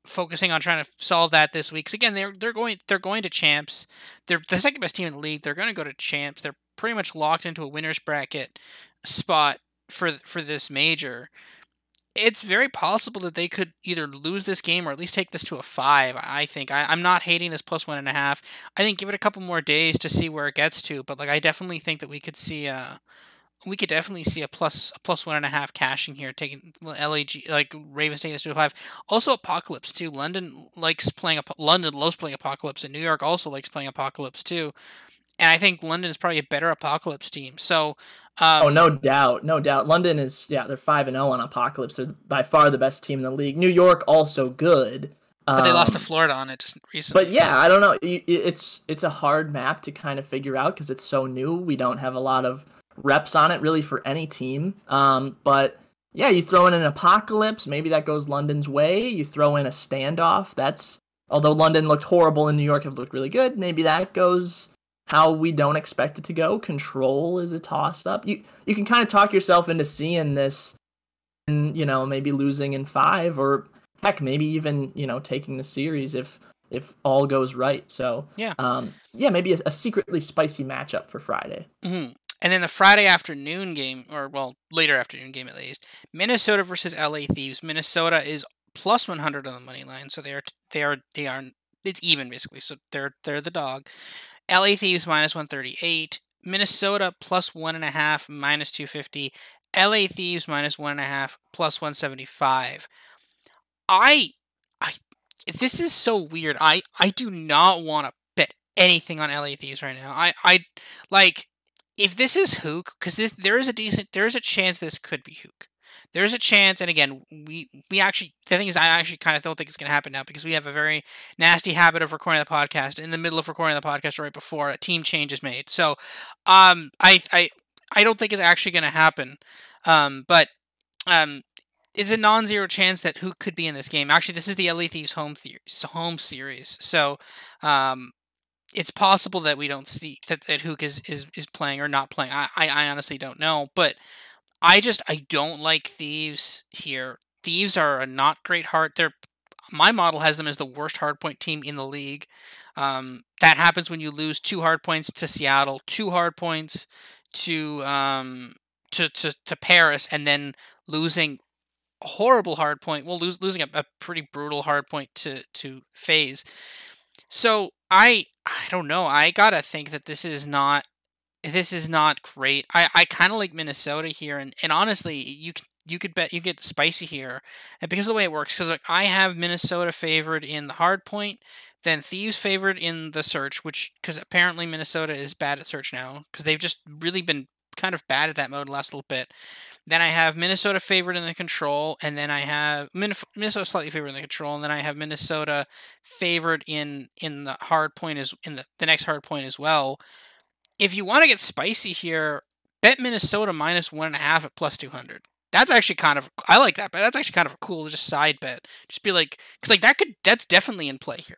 focusing on trying to solve that this week. Because again, they're going to champs. They're the second best team in the league. They're going to go to champs. They're pretty much locked into a winners bracket spot for this major. It's very possible that they could either lose this game or at least take this to a 5. I think I'm not hating this +1.5. I think give it a couple more days to see where it gets to. But like I definitely think that we could definitely see a +1.5 cashing here, taking LAG like Ravens taking this to a 5. Also Apocalypse too. London loves playing Apocalypse, and New York also likes playing Apocalypse too. And I think London is probably a better Apocalypse team. So, oh, no doubt, no doubt. London is, yeah, they're 5-0 on Apocalypse. They're by far the best team in the league. New York also good, but they lost to Florida on it just recently. But yeah, so. I don't know. It's a hard map to kind of figure out because it's so new. We don't have a lot of reps on it really for any team. But yeah, you throw in an Apocalypse, maybe that goes London's way. You throw in a standoff, that's although London looked horrible and New York have looked really good, maybe that goes how we don't expect it to go. Control is a toss-up. You can kind of talk yourself into seeing this and, maybe losing in 5, or heck, maybe even, taking the series if all goes right. So, Yeah. yeah, maybe a secretly spicy matchup for Friday. Mm-hmm. And then the Friday afternoon game, or well, later afternoon game at least, Minnesota versus LA Thieves. Minnesota is plus 100 on the money line, so they are it's even basically. So they're the dog. LA Thieves minus 138. Minnesota plus 1.5 minus 250. LA Thieves minus 1.5 plus 175. I I this is so weird. I do not want to bet anything on LA Thieves right now. I like if this is Hook, because there is a chance this could be Hook. There's a chance, and again, we actually, the thing is, I actually kind of don't think it's going to happen now because we have a very nasty habit of recording the podcast in the middle of recording the podcast right before a team change is made. So, I don't think it's actually going to happen. But um, it's a non-zero chance that Hook could be in this game. Actually, this is the LA Thieves home series, so it's possible that we don't see that Hook is playing or not playing. I honestly don't know, but I don't like Thieves here. Thieves are a not great my model has them as the worst hardpoint team in the league. That happens when you lose 2 hard points to Seattle, 2 hard points to Paris, and then losing a horrible hard point. Well, losing a pretty brutal hard point to FaZe. So I don't know. I gotta think that this is not great. I kind of like Minnesota here, and honestly, you could bet you get spicy here, and because of the way it works, because like I have Minnesota favored in the hard point, then Thieves favored in the search, because apparently Minnesota is bad at search now, because they've just really been kind of bad at that mode the last little bit. Then I have Minnesota favored in the control, and then I have Minnesota slightly favored in the control, and then I have Minnesota favored in the hard point in the next hard point as well. If you want to get spicy here, bet Minnesota minus 1.5 at plus 200. That's actually I like that, but that's actually kind of a cool just side bet. Just be like, because like that's definitely in play here.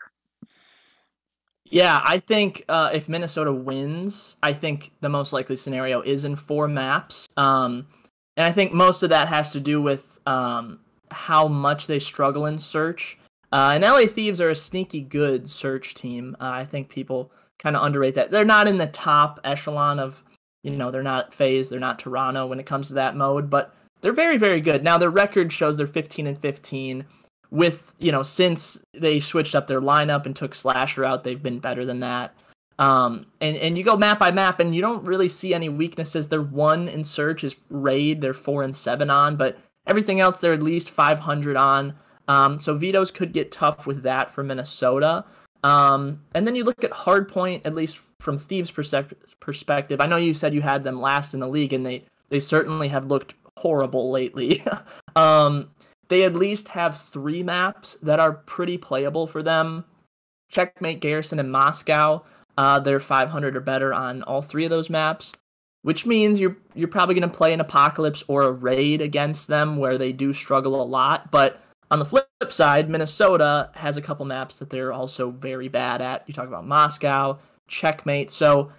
Yeah, I think if Minnesota wins, I think the most likely scenario is in 4 maps. And I think most of that has to do with how much they struggle in search. And LA Thieves are a sneaky good search team. I think people kind of underrate that. They're not in the top echelon of, they're not FaZe, they're not Toronto when it comes to that mode, but they're very, very good. Now, their record shows they're 15-15. With, since they switched up their lineup and took Slasher out, they've been better than that. And you go map by map, and you don't really see any weaknesses. Their 1 in search is Raid. They're 4-7 on, but everything else they're at least 500 on. So vetoes could get tough with that for Minnesota. And then you look at Hardpoint, at least from Steve's perspective. I know you said you had them last in the league, and they certainly have looked horrible lately. They at least have 3 maps that are pretty playable for them. Checkmate, Garrison, and Moscow. They're 500 or better on all 3 of those maps, which means you're probably going to play an Apocalypse or a Raid against them where they do struggle a lot. But on the flip side, Minnesota has a couple maps that they're also very bad at. You talk about Moscow, Checkmate. So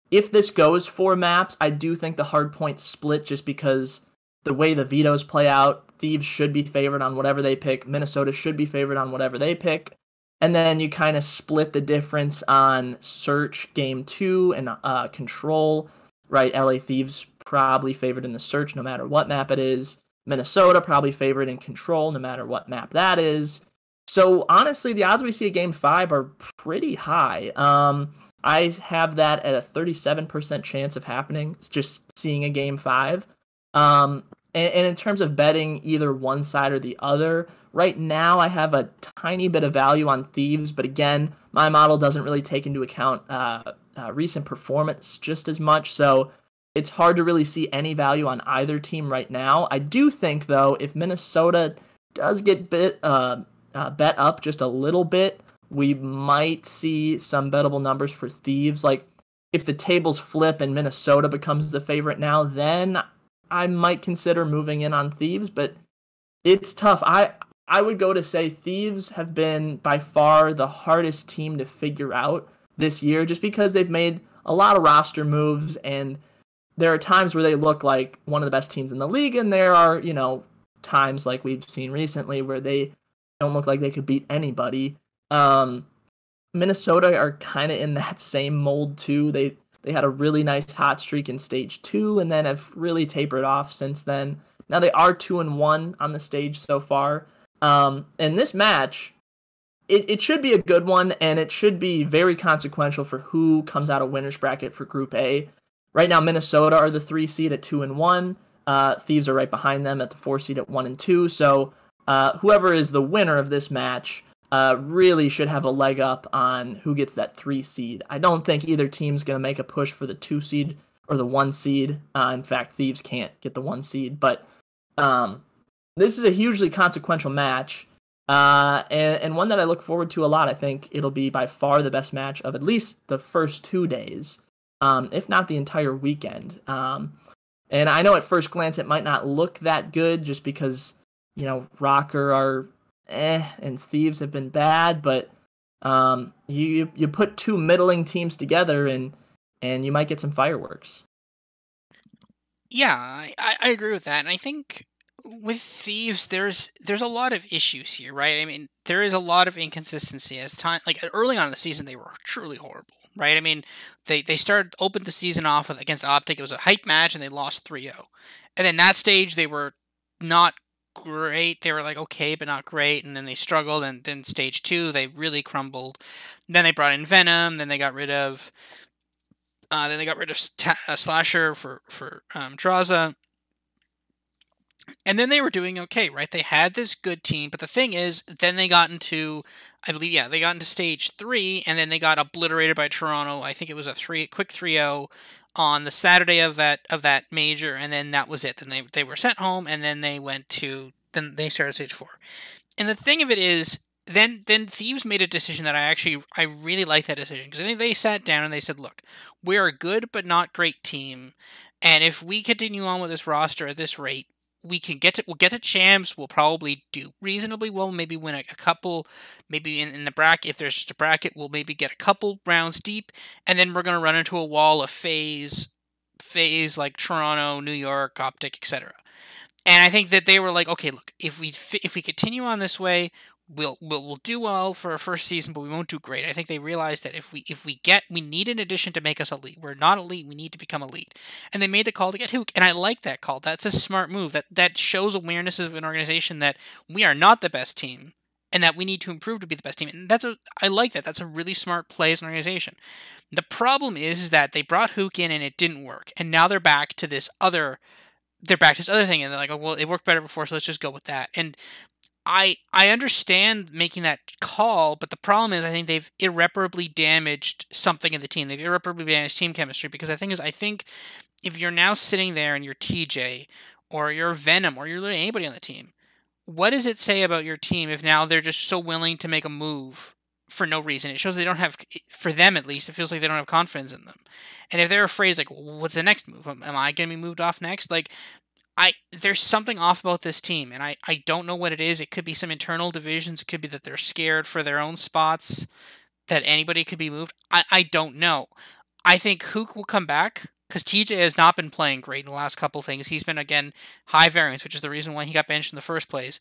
if this goes 4 maps, I do think the hardpoint split just because the way the vetoes play out, Thieves should be favored on whatever they pick. Minnesota should be favored on whatever they pick. And then you kind of split the difference on search game 2 and control, right? LA Thieves probably favored in the search no matter what map it is. Minnesota probably favored in control no matter what map that is. So honestly, the odds we see a game 5 are pretty high. I have that at a 37% chance of happening, just seeing a game 5. And in terms of betting either one side or the other, right now I have a tiny bit of value on Thieves, but again, my model doesn't really take into account recent performance just as much, so it's hard to really see any value on either team right now. I do think, though, if Minnesota does get bet up just a little bit, we might see some bettable numbers for Thieves. Like, if the tables flip and Minnesota becomes the favorite now, then I might consider moving in on Thieves, but it's tough. I I would go to say Thieves have been by far the hardest team to figure out this year just because they've made a lot of roster moves, and there are times where they look like one of the best teams in the league, and there are, times like we've seen recently where they don't look like they could beat anybody. Minnesota are kind of in that same mold too. They had a really nice hot streak in stage 2 and then have really tapered off since then. Now they are 2-1 on the stage so far. And this match, it should be a good one, and it should be very consequential for who comes out of winner's bracket for Group A. Right now, Minnesota are the 3 seed at 2-1. Thieves are right behind them at the 4 seed at 1-2. So whoever is the winner of this match really should have a leg up on who gets that 3 seed. I don't think either team's going to make a push for the 2 seed or the 1 seed. In fact, Thieves can't get the 1 seed. But this is a hugely consequential match, and one that I look forward to a lot. I think it'll be by far the best match of at least the first 2 days, if not the entire weekend. And I know at first glance it might not look that good just because, Rocker are and Thieves have been bad, but you put 2 middling teams together and you might get some fireworks. Yeah, I agree with that, and I think with Thieves, there's a lot of issues here, right? I mean, there is a lot of inconsistency as time, like early on in the season, they were truly horrible, right? I mean, they opened the season off against Optic. It was a hype match, and they lost 3-0, and then that stage they were not great. They were like okay, but not great, and then they struggled, and then stage 2 they really crumbled. Then they brought in Venom. Then they got rid of. Slasher for Draza. And then they were doing okay, right? They had this good team, but the thing is, then they got into, I believe, yeah, they got into stage 3, and then they got obliterated by Toronto. I think it was a quick 3-0 on the Saturday of that major, and then that was it. Then they were sent home, and then then they started stage 4. And the thing of it is, then Thieves made a decision that I really like that decision, because I think they sat down and they said, look, we're a good but not great team, and if we continue on with this roster at this rate, we'll get to champs. We'll probably do reasonably well. Maybe win a couple. Maybe in the bracket, if there's just a bracket, we'll maybe get a couple rounds deep, and then we're gonna run into a wall of phase like Toronto, New York, Optic, etc. And I think that they were like, okay, look, if we continue on this way, we'll do well for our first season, but we won't do great. I think they realized that if we need an addition to make us elite. We're not elite. We need to become elite. And they made the call to get Hook, and I like that call. That's a smart move. That shows awareness of an organization that we are not the best team, and that we need to improve to be the best team. And I like that. That's a really smart play as an organization. The problem is that they brought Hook in and it didn't work, and now they're back to this other thing, and they're like, oh, well, it worked better before, so let's just go with that. And I understand making that call, but the problem is I think they've irreparably damaged something in the team. They've irreparably damaged team chemistry, because I think if you're now sitting there and you're TJ or you're Venom or you're literally anybody on the team, what does it say about your team if now they're just so willing to make a move for no reason? It shows they don't have, for them at least, it feels like they don't have confidence in them. And if they're afraid, like, what's the next move? Am I going to be moved off next? Like, there's something off about this team, and I don't know what it is. It could be some internal divisions. It could be that they're scared for their own spots, that anybody could be moved. I don't know. I think Hook will come back, because TJ has not been playing great in the last couple things. He's been, again, high variance, which is the reason why he got benched in the first place.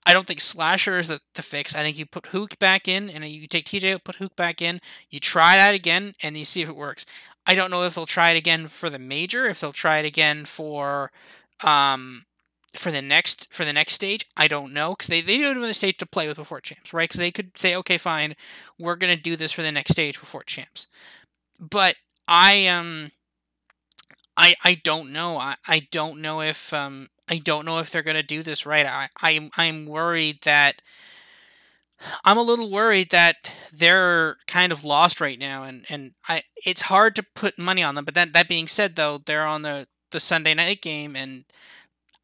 I don't think Slasher is the fix. I think you put Hook back in, and you take TJ out, put Hook back in. You try that again, and you see if it works. I don't know if they'll try it again for the major, if they'll try it again for the next stage. I don't know, because they do have a stage to play with before champs, right? Because they could say, okay, fine, we're gonna do this for the next stage before champs. But I don't know. I don't know if they're gonna do this right. I'm worried that. I'm a little worried that they're kind of lost right now, and it's hard to put money on them. But then, that being said, though, they're on the Sunday night game, and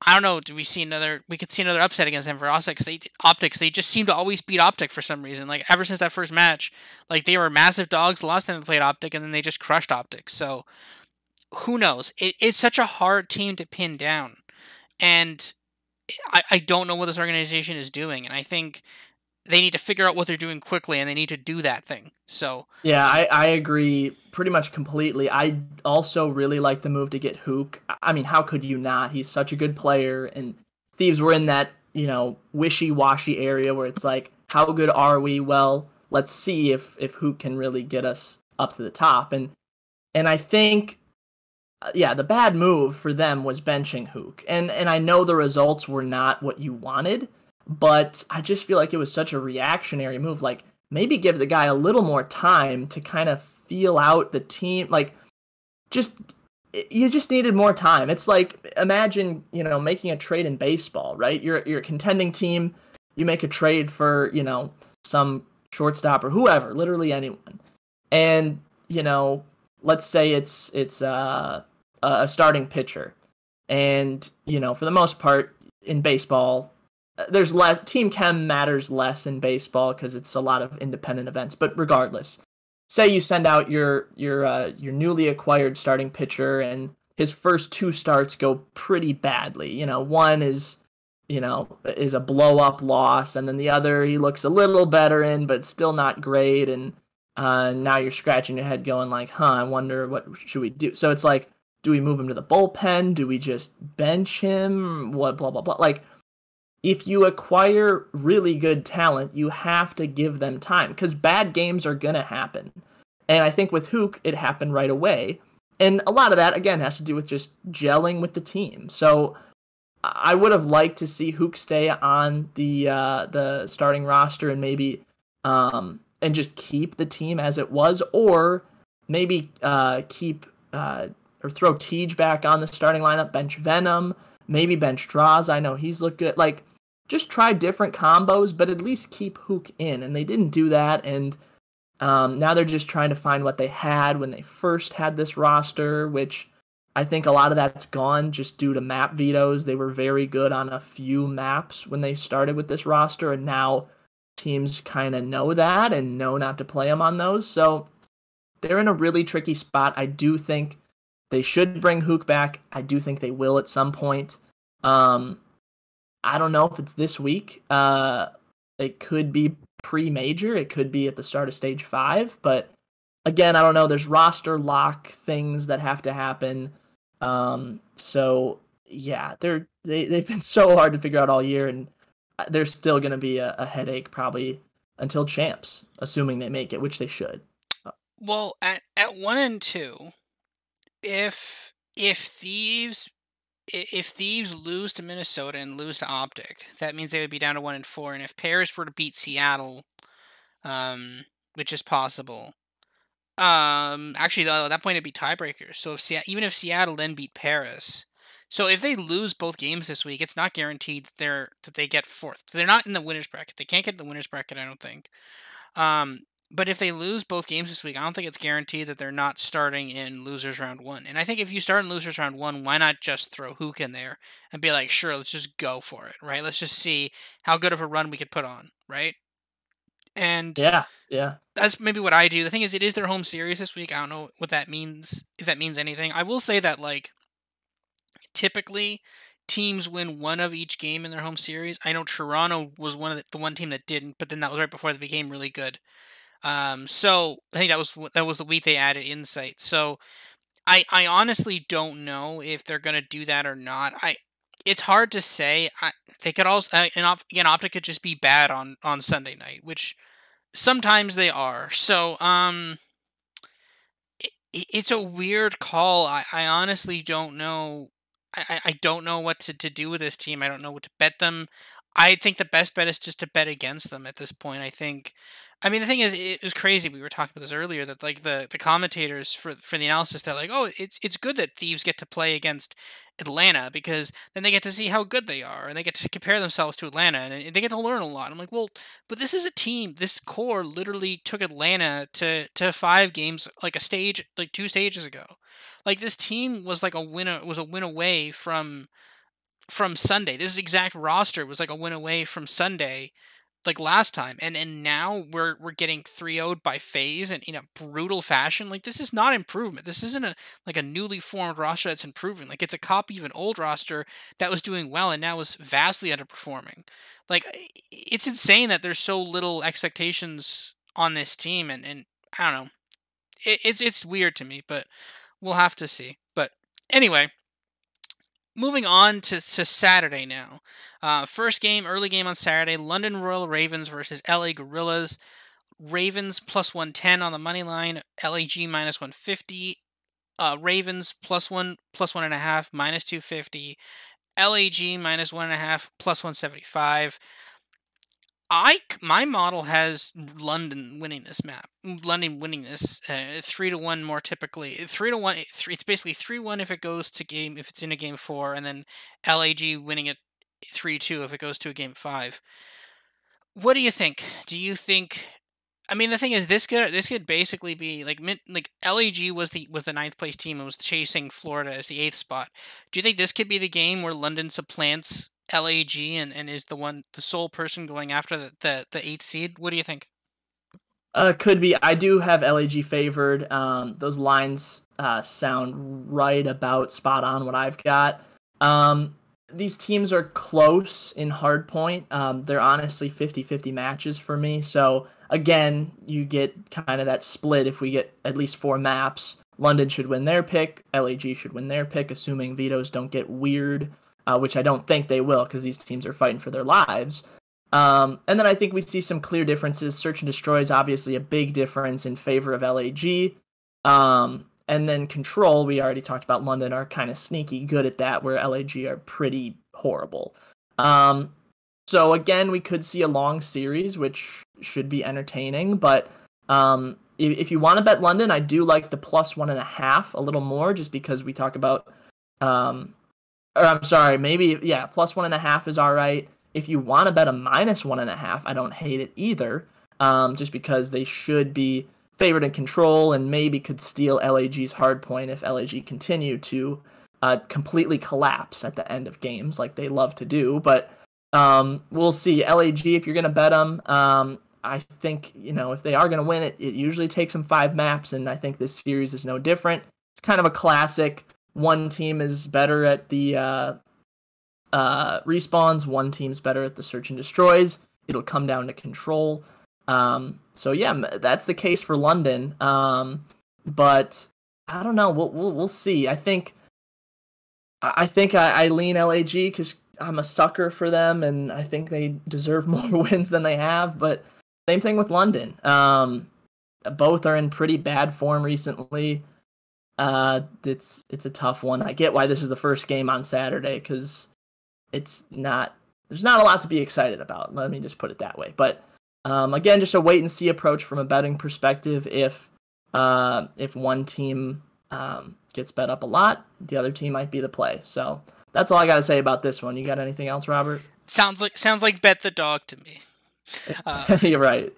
I don't know. We could see another upset against them for Optics. They just seem to always beat Optic for some reason. Like, ever since that first match, like, they were massive dogs the last time they played Optic, and then they just crushed Optics. So who knows? It's such a hard team to pin down, and I don't know what this organization is doing, and I think they need to figure out what they're doing quickly, and they need to do that thing. So, Yeah, I agree pretty much completely. I also really like the move to get Hook. I mean, how could you not? He's such a good player, and Thieves were in that, wishy-washy area where it's like, how good are we? Well, let's see if Hook can really get us up to the top. And I think yeah, the bad move for them was benching Hook. And I know the results were not what you wanted, but I just feel like it was such a reactionary move. Like, maybe give the guy a little more time to kind of feel out the team. Like, just you just needed more time. It's like, imagine, making a trade in baseball, right? You're a contending team, you make a trade for, some shortstop or whoever, literally anyone. And, let's say it's a starting pitcher. And, for the most part in baseball, there's less team chem matters less in baseball because it's a lot of independent events. But regardless, say you send out your newly acquired starting pitcher and his first two starts go pretty badly. One is a blow up loss, and then the other he looks a little better in, but still not great. And now you're scratching your head, going like, "Huh, I wonder what should we do." So it's like, do we move him to the bullpen? Do we just bench him? What blah blah blah. Like, if you acquire really good talent, you have to give them time because bad games are gonna happen. And I think with Hook, it happened right away. And a lot of that, again, has to do with just gelling with the team. So I would have liked to see Hook stay on the starting roster and maybe and just keep the team as it was, or maybe keep or throw Tej back on the starting lineup, bench Venom, maybe bench Draws. I know he's looked good. Like, just try different combos, but at least keep Hook in. And they didn't do that, and now they're just trying to find what they had when they first had this roster, which I think a lot of that's gone just due to map vetoes. They were very good on a few maps when they started with this roster, and now teams kind of know that and know not to play them on those. So they're in a really tricky spot. I do think they should bring Hook back. I do think they will at some point. I don't know if it's this week. It could be pre-major. It could be at the start of stage 5. But again, I don't know. There's roster lock things that have to happen. So yeah, they've been so hard to figure out all year, and there's still going to be a headache probably until champs, assuming they make it, which they should. well, at 1 and 2, if Thieves if Thieves lose to Minnesota and lose to Optic, that means they would be down to 1 and 4. And if Paris were to beat Seattle, which is possible, actually, though, at that point it'd be tiebreakers. So even if Seattle then beat Paris, so if they lose both games this week, it's not guaranteed that they get fourth. They're not in the winners bracket. They can't get the winners bracket, I don't think. Um, but if they lose both games this week, I don't think it's guaranteed that they're not starting in losers round 1. And I think if you start in losers round 1, why not just throw Hook in there and be like, sure, let's just go for it, right? Let's just see how good of a run we could put on, right? And Yeah, yeah. that's maybe what I do. The thing is, it is their home series this week. I don't know what that means, if that means anything. I will say that, like, typically teams win one of each game in their home series. I know Toronto was one of the one team that didn't, but then that was right before they became really good. So I think that was the week they added Insight. So I honestly don't know if they're gonna do that or not. It's hard to say. They could also again, Optic could just be bad on Sunday night, which sometimes they are. So it's a weird call. I honestly don't know. I don't know what to do with this team. I don't know what to bet them. I think the best bet is just to bet against them at this point. I mean, the thing is, it was crazy. We were talking about this earlier, that like the commentators for the analysis, they're like, oh, it's good that Thieves get to play against Atlanta because then they get to see how good they are and they get to compare themselves to Atlanta and they get to learn a lot. I'm like, well, but this is a team. This core literally took Atlanta to 5 games, like a stage, like 2 stages ago. Like, this team was like a win away from Sunday. This exact roster was like a win away from Sunday, like last time, and now we're getting 3-0'd by FaZe and in a brutal fashion. Like, this is not improvement. This isn't a newly formed roster that's improving. Like, it's a copy of an old roster that was doing well and now is vastly underperforming. Like, it's insane that there's so little expectations on this team, and I don't know. It's weird to me, but we'll have to see. But anyway, moving on to Saturday now. First game, early game on Saturday, London Royal Ravens versus LA Gorillas. Ravens plus 110 on the money line, LAG minus 150. Ravens plus 1.5, minus 250. LAG minus 1.5, plus 175. My model has London winning this map. London winning this 3-1 more typically. 3-1. It's basically 3-1 if it goes to game if it's in a game 4, and then LAG winning it 3-2 if it goes to a game 5. What do you think? Do you think? I mean, the thing is, this could basically be like LAG was the ninth place team and was chasing Florida as the 8th spot. Do you think this could be the game where London supplants LAG and is the sole person going after the 8th seed? What do you think? Could be. I do have LAG favored. Those lines sound right about spot on what I've got. These teams are close in hardpoint. They're honestly 50-50 matches for me. So again, you get kind of that split if we get at least 4 maps. London should win their pick. LAG should win their pick, assuming vetoes don't get weird, which I don't think they will because these teams are fighting for their lives. And then I think we see some clear differences. Search and Destroy is obviously a big difference in favor of LAG. And then Control, we already talked about London, are kind of sneaky good at that, where LAG are pretty horrible. So again, we could see a long series, which should be entertaining. But if you want to bet London, I do like the plus 1.5 a little more, just because we talk about... or I'm sorry, maybe, yeah, plus 1.5 is all right. If you want to bet a minus 1.5, I don't hate it either, just because they should be favored in Control and maybe could steal LAG's hardpoint if LAG continue to completely collapse at the end of games like they love to do. But we'll see. LAG, if you're going to bet them, I think, if they are going to win it, it usually takes them 5 maps, and I think this series is no different. It's kind of a classic. One team is better at the respawns, one team's better at the search and destroys. It'll come down to Control. So yeah, that's the case for London. But I don't know. We'll see. I think I lean LAG because I'm a sucker for them, and I think they deserve more wins than they have. But same thing with London. Both are in pretty bad form recently. It's a tough one. I get why this is the first game on Saturday because there's not a lot to be excited about. Let me just put it that way. But again, just a wait and see approach from a betting perspective. If one team gets bet up a lot, the other team might be the play. So that's all I got to say about this one. You got anything else, Robert? Sounds like bet the dog to me. You're right.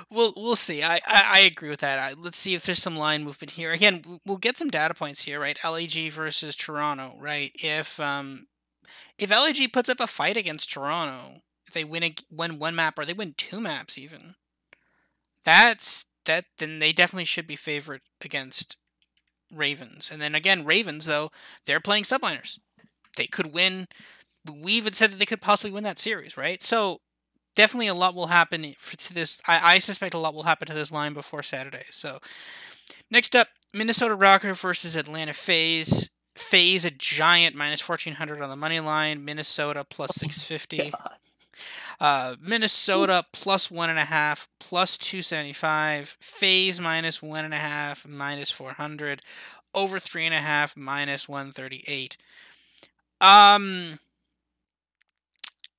We'll see. I agree with that. Let's see if there's some line movement here. Again, we'll get some data points here, right? LAG versus Toronto, right? If LAG puts up a fight against Toronto, if they win one map or they win 2 maps even, then they definitely should be favored against Ravens. And then again, Ravens though, they're playing subliners. They could win. We even said that they could possibly win that series, right? So definitely a lot will happen to this. I suspect a lot will happen to this line before Saturday. So next up, Minnesota Rocker versus Atlanta FaZe. FaZe a giant minus 1,400 on the money line. Minnesota plus 650. Minnesota plus 1.5, plus 275. FaZe minus 1.5, minus 400. Over 3.5, minus 138.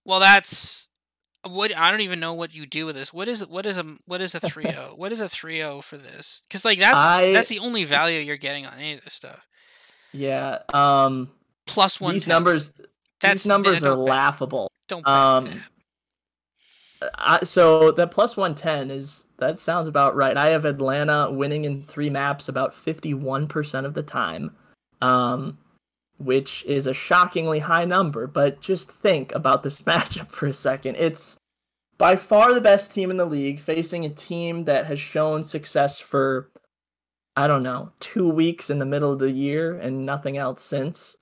Well, that's what I don't even know what you do with this. What is a 3-0? What is a 3-0 for this? Because that's the only value you're getting on any of this stuff. Yeah. Plus 110. These numbers are laughable. Don't bet that. So the plus 110 that sounds about right. I have Atlanta winning in 3 maps about 51% of the time, which is a shockingly high number. But just think about this matchup for a second. It's by far the best team in the league, facing a team that has shown success for, I don't know, 2 weeks in the middle of the year and nothing else since.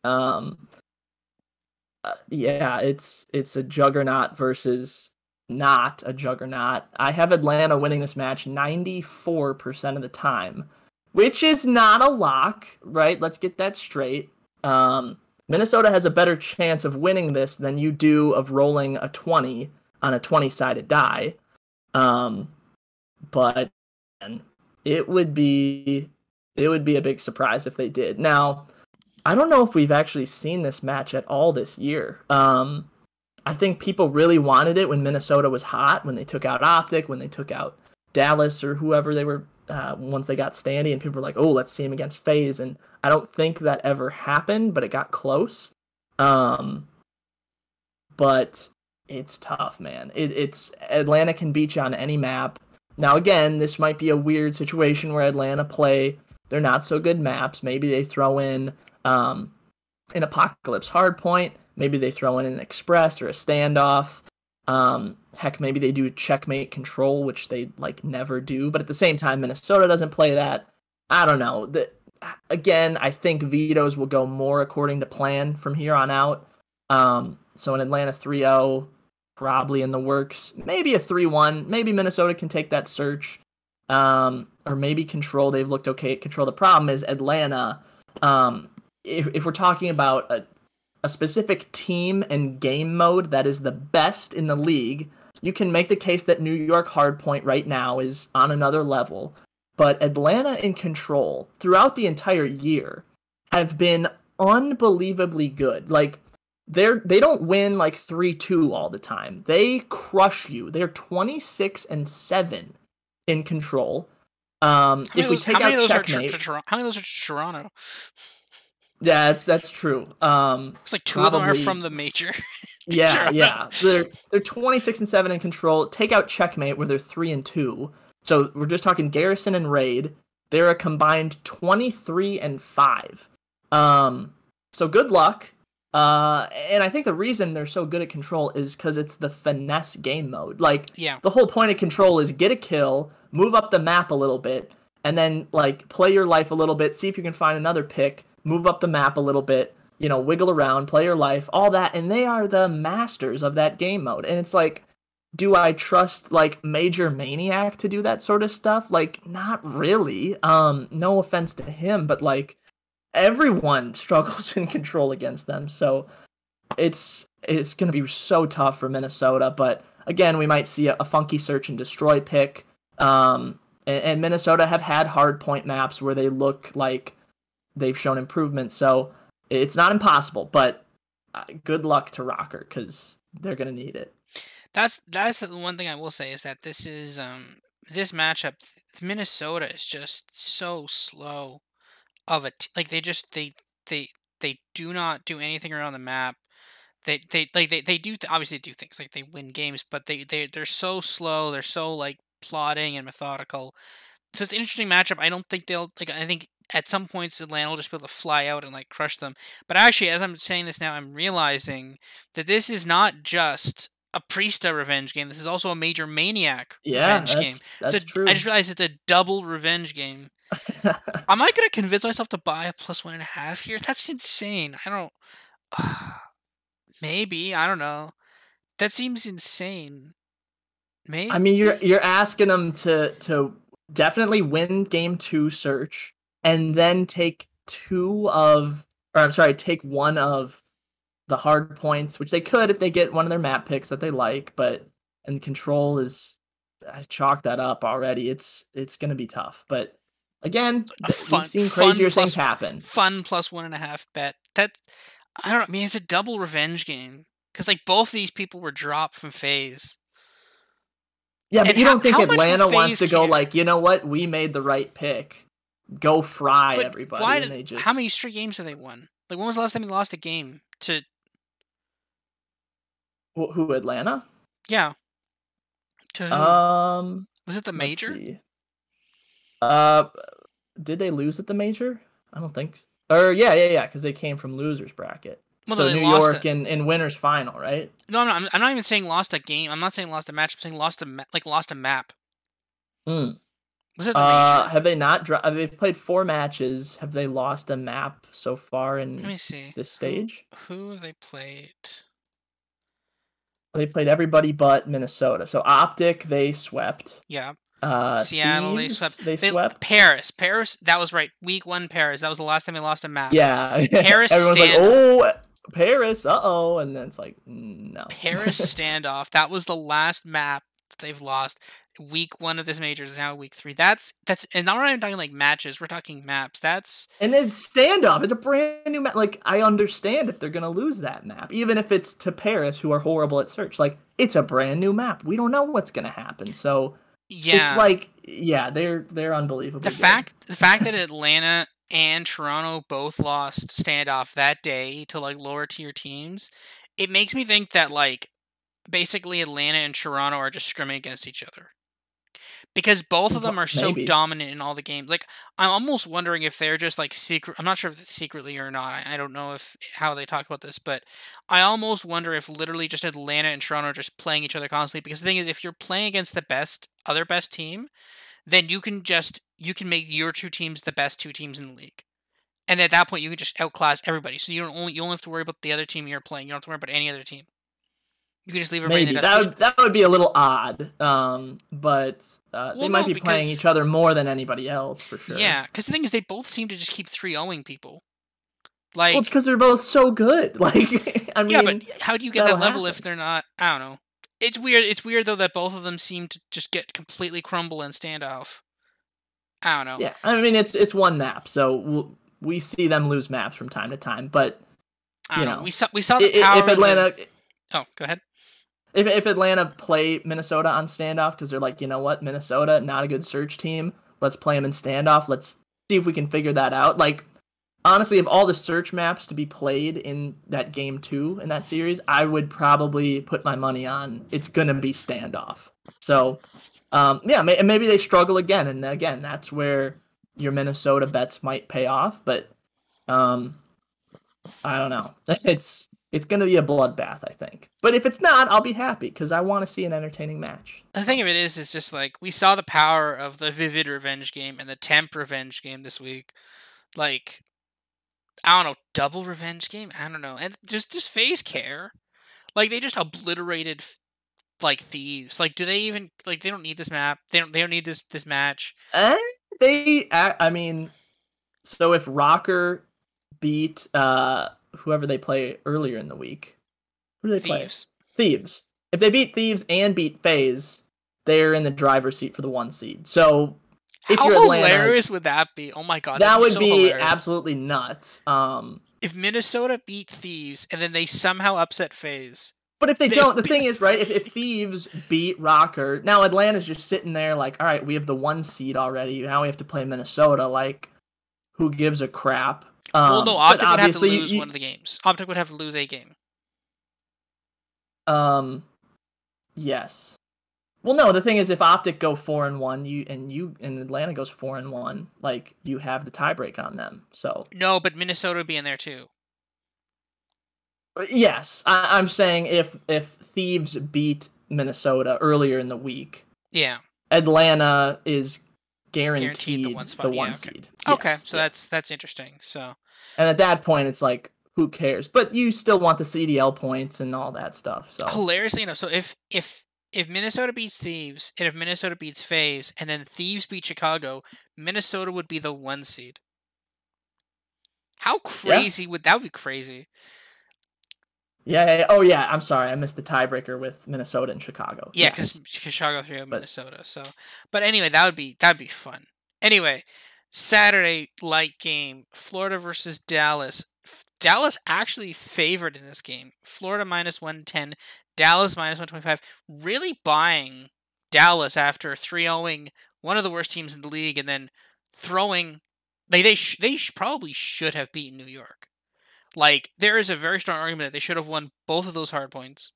Yeah, it's a juggernaut versus not a juggernaut. I have Atlanta winning this match 94% of the time, which is not a lock, right? Let's get that straight. Minnesota has a better chance of winning this than you do of rolling a 20 on a 20-sided die. Um, but it would be it would be a big surprise if they did. Now, I don't know if we've actually seen this match at all this year. I think people really wanted it when Minnesota was hot, when they took out Optic, when they took out Dallas or whoever they were once they got Standy, and people were like, "Oh, let's see him against FaZe." And I don't think that ever happened, but it got close. Um, but it's tough, man. It's Atlanta can beat you on any map. Now, again, this might be a weird situation where Atlanta play they're not so good maps. Maybe they throw in an Apocalypse Hardpoint. Maybe they throw in an Express or a Standoff. Heck, maybe they do Checkmate Control, which they like never do. But at the same time, Minnesota doesn't play that. I don't know. Again, I think vetoes will go more according to plan from here on out. So an Atlanta 3-0 probably in the works. Maybe a 3-1. Maybe Minnesota can take that search. Or maybe Control. They've looked okay at Control. The problem is Atlanta. If we're talking about a specific team and game mode that is the best in the league, you can make the case that New York Hardpoint right now is on another level. But Atlanta in Control throughout the entire year have been unbelievably good. Like they don't win like 3-2 all the time. They crush you. They're 26-7 in Control. If we take out Checkmate, how many of those are Toronto? Yeah, that's true. It's like two of them are from the major. Yeah. They're 26-7 in Control. Take out Checkmate where they're 3-2. So we're just talking Garrison and Raid. They're a combined 23-5. So good luck. And I think the reason they're so good at Control is because it's the finesse game mode. Like, the whole point of Control is get a kill, move up the map a little bit, and then like play your life a little bit, see if you can find another pick, move up the map a little bit, wiggle around, play your life, all that, and they are the masters of that game mode. And it's like, do I trust like Major Maniac to do that sort of stuff? Like, not really. No offense to him, but like everyone struggles in Control against them. So it's going to be so tough for Minnesota. But again, we might see a funky search and destroy pick. And Minnesota have had hard point maps where they look like they've shown improvement. So it's not impossible, but good luck to Rocker because they're going to need it. That's the one thing I will say is that this is this matchup. Minnesota is just so slow of like they do not do anything around the map. They do obviously do things like they win games, but they're so slow. They're so like plotting and methodical. So it's an interesting matchup. I don't think they'll like. I think at some points Atlanta will just be able to fly out and like crush them. But actually, as I'm saying this now, I'm realizing that this is not just a Priesta revenge game. This is also a Major Maniac revenge game. That's true. I just realized it's a double revenge game. Am I gonna convince myself to buy a +1.5 here? That's insane. I don't. Maybe I don't know. That seems insane. Maybe. I mean, you're asking them to definitely win game 2 search and then take take one of the hard points, which they could if they get one of their map picks that they like, and Control is I chalked that up already. It's going to be tough, but again, we've seen crazier things happen. Fun +1.5 bet. That I don't know. I mean, it's a double revenge game because like both these people were dropped from FaZe. Yeah, but you don't think Atlanta wants to go like, you know what? We made the right pick. Go fry everybody. How many straight games have they won? Like, when was the last time they lost a game to? Who, Atlanta? Yeah. To who? Was it the major? Did they lose at the major? I don't think so. Or yeah, because they came from losers bracket. Well, no, So they New lost York it. in winners final, right? No, no, I'm not even saying lost a game. I'm not saying lost a match. I'm saying lost a map. Hmm. Was it the major? Have they not? They've played 4 matches. Have they lost a map so far Let in me see. this Who stage? who have they played? They've played everybody but Minnesota. So Optic they swept. Yeah. Seattle, they Thieves swept. they They swept. Paris. That was right. Week 1 Paris. That was the last time they lost a map. Yeah, Paris everyone's like, standoff. "Oh, Paris, uh-oh," and then it's like, no. Paris standoff. That was the last map that they've lost. Week 1 of this major is now week 3. And now we're not even talking like matches. We're talking maps. That's And then standoff. It's a brand new map. Like, I understand if they're gonna lose that map, even if it's to Paris, who are horrible at search. Like, it's a brand new map. We don't know what's gonna happen. So it's yeah. like, yeah, they're unbelievably good. The fact that Atlanta and Toronto both lost standoff that day to like lower tier teams, it makes me think that like basically Atlanta and Toronto are just scrimming against each other. Because both of them are so Maybe. dominant in all the games. Like I'm almost wondering if they're just like secret. I'm not sure if it's secretly or not. I don't know if how they talk about this, but I almost wonder if literally just Atlanta and Toronto are just playing each other constantly. Because the thing is, if you're playing against the best team, then you can make your two teams the best two teams in the league. And at that point, you can just outclass everybody. So you only have to worry about the other team you're playing. You don't have to worry about any other team. You can just leave everybody in the Maybe dust. Which that would be a little odd. But they well, might no, be playing because each other more than anybody else for sure. yeah, because the thing is, they both seem to just keep 3-0ing people. Well, it's Like because they're both so good. Like, I yeah, but mean, how do you get that'll that level if happen. they're not? I don't know. It's weird. It's weird though that both of them seem to just get completely crumble and standoff. I don't know. Yeah, I mean it's one map, so we see them lose maps from time to time. But I you don't know. know, We saw the power if of the. Atlanta Oh, go ahead. if Atlanta play Minnesota on standoff because they're like, you know what, Minnesota not a good search team. Let's play them in standoff. Let's see if we can figure that out. Like honestly, of all the search maps to be played in that game 2 in that series, I would probably put my money on it's gonna be standoff. So yeah, maybe they struggle again, and again, that's where your Minnesota bets might pay off. But um, I don't know. It's gonna be a bloodbath, I think. But if it's not, I'll be happy because I want to see an entertaining match. The thing of it is just like we saw the power of the Vivid Revenge game and the Temp Revenge game this week. Like I don't know, double revenge game. I don't know, and just FaZe care. Like they just obliterated like thieves. Like do they even like they don't need this map? They don't need this match. Eh, I mean, so if Rocker beat whoever they play earlier in the week, who do they play? Thieves. Thieves. If they beat Thieves and beat FaZe, they're in the driver's seat for the 1 seed. So if How you're Atlanta, hilarious would that be? Oh my god, that'd that be would so be hilarious. absolutely nuts. If Minnesota beat Thieves and then they somehow upset FaZe, But if they they would don't, the be the thing is, right? first If seed. Thieves beat Rocker, now Atlanta's just sitting there like, all right, we have the 1 seed already. Now we have to play Minnesota. Like, who gives a crap? Well, no, But Optic would have to obviously, lose one of the games. Optic would have to lose a game. um, yes. Well, no. The thing is, if Optic go 4-1, and Atlanta goes 4-1, like you have the tiebreak on them. So No, but Minnesota would be in there too. yes, I'm saying if Thieves beat Minnesota earlier in the week, Yeah, Atlanta is guaranteed the guaranteed one the spot. Yeah, one okay. seed. Okay, Yes, so yeah. that's interesting. So And at that point, it's like, who cares? But you still want the CDL points and all that stuff. So hilariously enough, so if Minnesota beats Thieves and if Minnesota beats FaZe and then Thieves beat Chicago, Minnesota would be the 1 seed. How yeah, crazy would that be? Crazy. yeah. Oh yeah. I'm sorry, I missed the tiebreaker with Minnesota and Chicago. Yeah, because Yes, Chicago 3 but Minnesota. So, but anyway, that'd be fun. Anyway, Saturday light game: Florida versus Dallas. Dallas actually favored in this game. Florida -110, Dallas -125. Really buying Dallas after 3-0ing one of the worst teams in the league, and then throwing. Like probably should have beaten New York. Like there is a very strong argument that they should have won both of those hard points.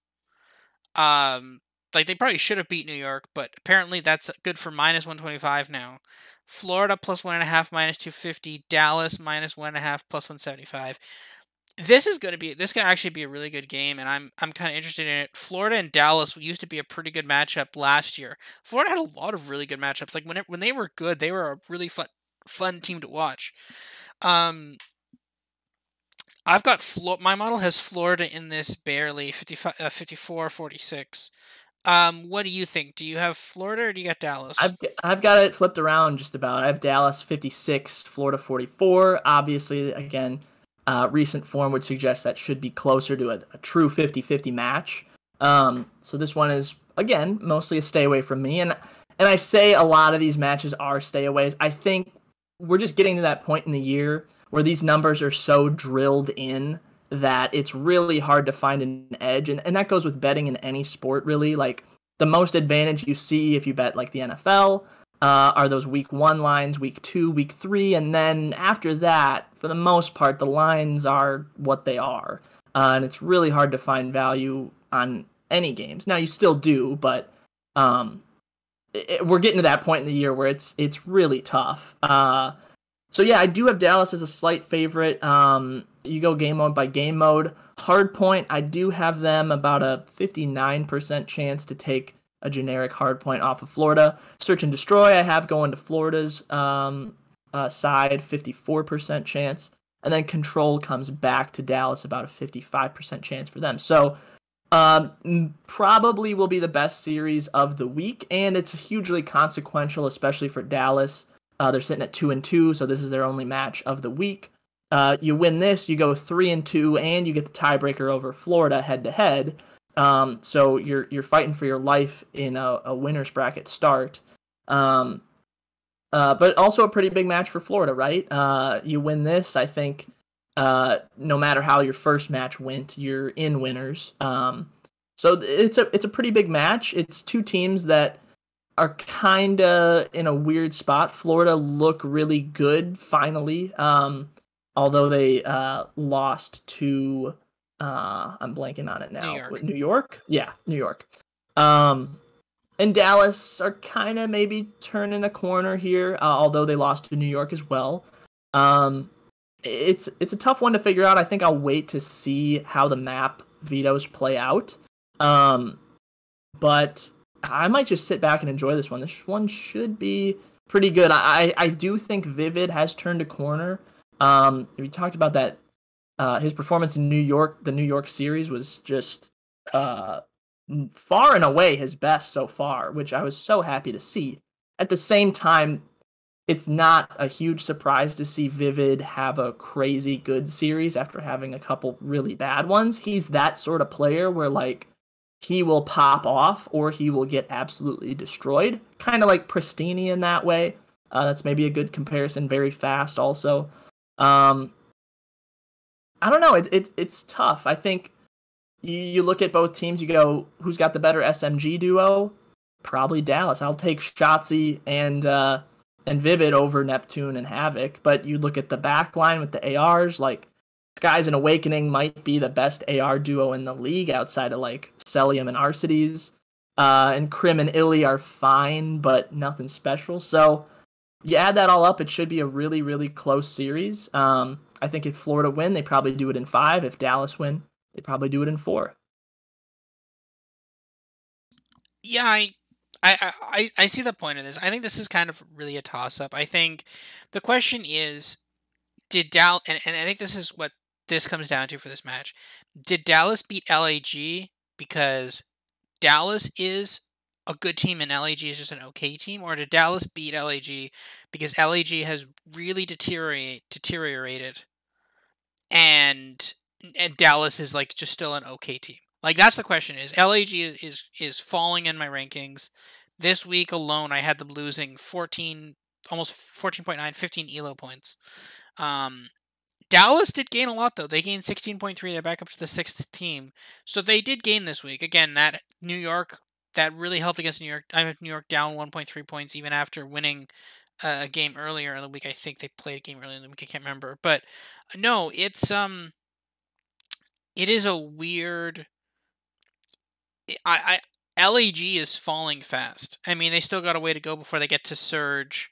Um, like they probably should have beat New York, but apparently that's good for -125 now. Florida +1.5 -250, Dallas -1.5 +175. This could actually be a really good game, and I'm kind of interested in it. Florida and Dallas used to be a pretty good matchup last year. Florida had a lot of really good matchups. Like when they were good, they were a really fun team to watch. Um, I've got my model has Florida in this barely 55, 54-46. What do you think? Do you have Florida or do you got Dallas? I've got it flipped around just about. I have Dallas 56, Florida 44. Obviously, again, recent form would suggest that should be closer to a true 50-50 match. So this one is again mostly a stay away from me, and I say a lot of these matches are stayaways. I think we're just getting to that point in the year where these numbers are so drilled in that it's really hard to find an edge, and that goes with betting in any sport really. Like the most advantage you see if you bet like the NFL are those week 1 lines, week 2, week 3, and then after that, for the most part, the lines are what they are, and it's really hard to find value on any games. Now you still do, but um, we're getting to that point in the year where it's really tough. So yeah, I do have Dallas as a slight favorite. You go game mode by game mode. Hard point, I do have them about a 59% chance to take a generic hard point off of Florida. Search and destroy, I have going to Florida's side, 54% chance. And then control comes back to Dallas, about a 55% chance for them. So probably will be the best series of the week, and it's hugely consequential, especially for Dallas. They're sitting at 2-2, so this is their only match of the week. You win this, you go 3-2, and you get the tiebreaker over Florida head to head. So you're fighting for your life in a winner's bracket start. But also a pretty big match for Florida, right? You win this, I think. No matter how your first match went, you're in winners. So it's a pretty big match. It's two teams that are kind of in a weird spot. Florida look really good finally, although they lost to I'm blanking on it New now. York. New York? Yeah, New York. And Dallas are kind of maybe turning a corner here, although they lost to New York as well. It's a tough one to figure out. I think I'll wait to see how the map vetoes play out. But I might just sit back and enjoy this one. This one should be pretty good. I do think Vivid has turned a corner. We talked about that. His performance in New York, the New York series, was just far and away his best so far, which I was so happy to see. At the same time, it's not a huge surprise to see Vivid have a crazy good series after having a couple really bad ones. He's that sort of player where like he will pop off or he will get absolutely destroyed. Kind of like Pristini in that way. That's maybe a good comparison. Very fast also. I don't know. It's tough. I think you look at both teams, you go, who's got the better SMG duo? Probably Dallas. I'll take Shotzi and Vivid over Neptune and Havoc. But you look at the back line with the ARs, like Skies and Awakening might be the best AR duo in the league outside of like Celium and Arcides. And Crim and Illy are fine, but nothing special. So you add that all up, it should be a really, really close series. I think if Florida win, they probably do it in 5. If Dallas win, they probably do it in 4. Yeah, I see the point of this. I think this is kind of really a toss up. I think the question is, did Dallas, and I think this is what this comes down to for this match. Did Dallas beat LAG because Dallas is a good team and LAG is just an okay team, or did Dallas beat LAG because LAG has really deteriorated and Dallas is like just still an okay team? Like that's the question: is LAG is falling in my rankings. This week alone, I had them losing 14, almost 14.9, 15 elo points. Um, Dallas did gain a lot though. They gained 16.3. They're back up to the 6th team. So they did gain this week. Again, that New York, that really helped against New York. I have New York down 1.3 points even after winning a game earlier in the week. I think they played a game earlier in the week. I can't remember. But no, it is a weird LAG is falling fast. I mean, they still got a way to go before they get to Surge,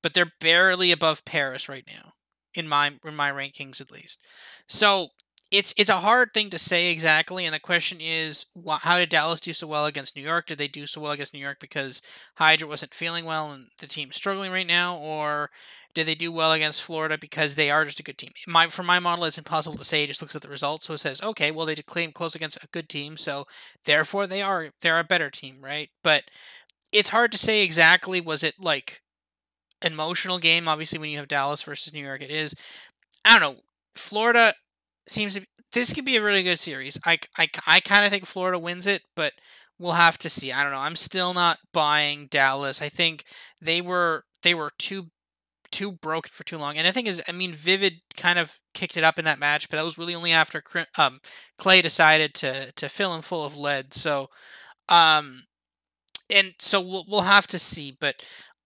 but they're barely above Paris right now in my rankings at least. So it's a hard thing to say exactly, and the question is, how did Dallas do so well against New York? Did they do so well against New York because Hydra wasn't feeling well and the team's struggling right now, or did they do well against Florida because they are just a good team? For my model, it's impossible to say. It just looks at the results, so it says, okay, well they did claim close against a good team, so therefore they're a better team, right? But it's hard to say exactly. Was it like an emotional game? Obviously, when you have Dallas versus New York, it is. I don't know. Florida seems to be, this could be a really good series. I kind of think Florida wins it, but we'll have to see. I don't know. I'm still not buying Dallas. I think they were too broken for too long. And the thing is, I mean, Vivid kind of kicked it up in that match, but that was really only after Clay decided to fill him full of lead. So um and so we'll have to see. But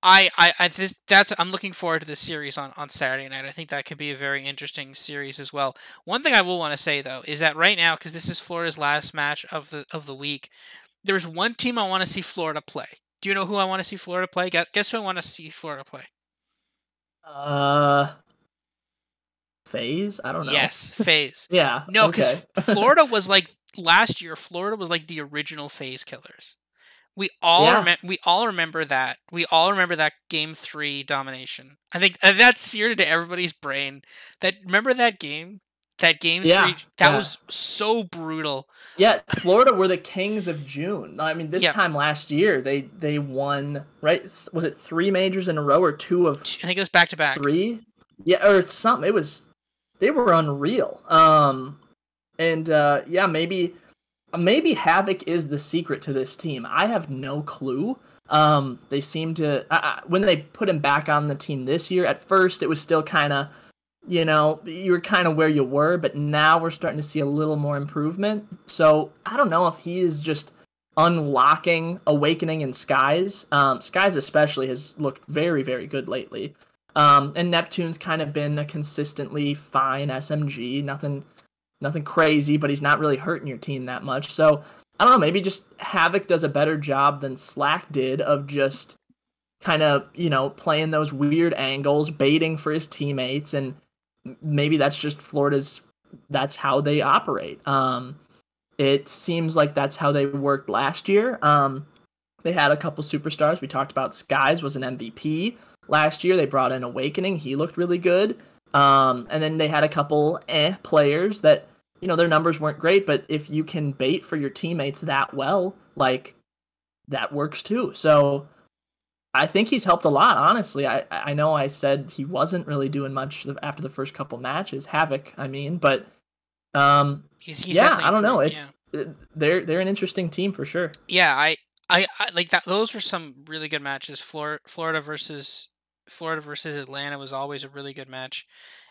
I this that's I'm looking forward to this series on Saturday night. I think that could be a very interesting series as well. One thing I will want to say though is that right now, because this is Florida's last match of the week, there's one team I want to see Florida play. Do you know who I want to see Florida play? Guess who I want to see Florida play? Uh, phase? I don't know. Yes, Phase. Yeah. No, Okay. because Florida was like last year. Florida was like the original Phase killers. Yeah. We all remember that. We all remember that game 3 domination. I think that's seared into everybody's brain. That remember that game? That game 3, Yeah. that Yeah. was so brutal. Yeah. Florida were the kings of June. I mean, this Yep. time last year they won, right? Was it 3 majors in a row or two of I think it was back to back. three? Yeah, or something. It was they were unreal. And yeah, maybe Havoc is the secret to this team. I have no clue. They seem to when they put him back on the team this year. At first, it was still kind of, you were kind of where you were, but now we're starting to see a little more improvement. So I don't know if he is just unlocking, awakening in Skies. Skies especially has looked very, very good lately. And Neptune's kind of been a consistently fine SMG. Nothing crazy, but he's not really hurting your team that much. So I don't know, maybe just Havoc does a better job than Slack did of just kind of, playing those weird angles, baiting for his teammates, and maybe that's just that's how they operate. It seems like that's how they worked last year. They had a couple superstars. We talked about Skies was an MVP last year. They brought in Awakening. He looked really good. And then they had a couple players that, their numbers weren't great, but if you can bait for your teammates that well, like, that works too. So I think he's helped a lot, honestly. I know I said he wasn't really doing much after the first couple matches, Havoc, I mean, but He's yeah, definitely I don't know. improved. Yeah. They're an interesting team for sure. Yeah, I like that. Those were some really good matches. Florida versus Atlanta was always a really good match,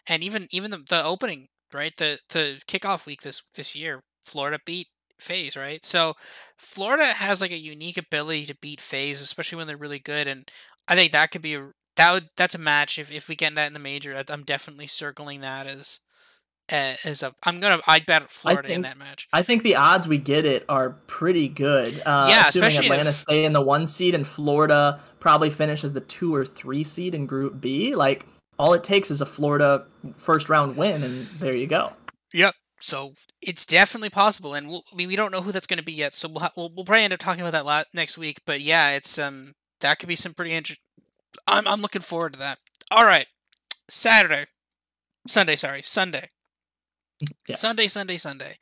and even the opening, right, the kickoff week this year, Florida beat FaZe, right. So Florida has like a unique ability to beat FaZe, especially when they're really good, and I think that could be that's a match if we get that in the major. I'm definitely circling that as a I'd bet I Florida in think that match. I think the odds we get it are pretty good. Yeah, Assuming especially Atlanta if stay in the 1 seed and Florida probably finishes the 2 or 3 seed in Group B. Like, all it takes is a Florida first round win, and there you go. Yep. So it's definitely possible, and I mean, we don't know who that's going to be yet. So we'll probably end up talking about that next week. But yeah, it's that could be some pretty interesting. I'm looking forward to that. All right, Sunday. Yeah. Sunday.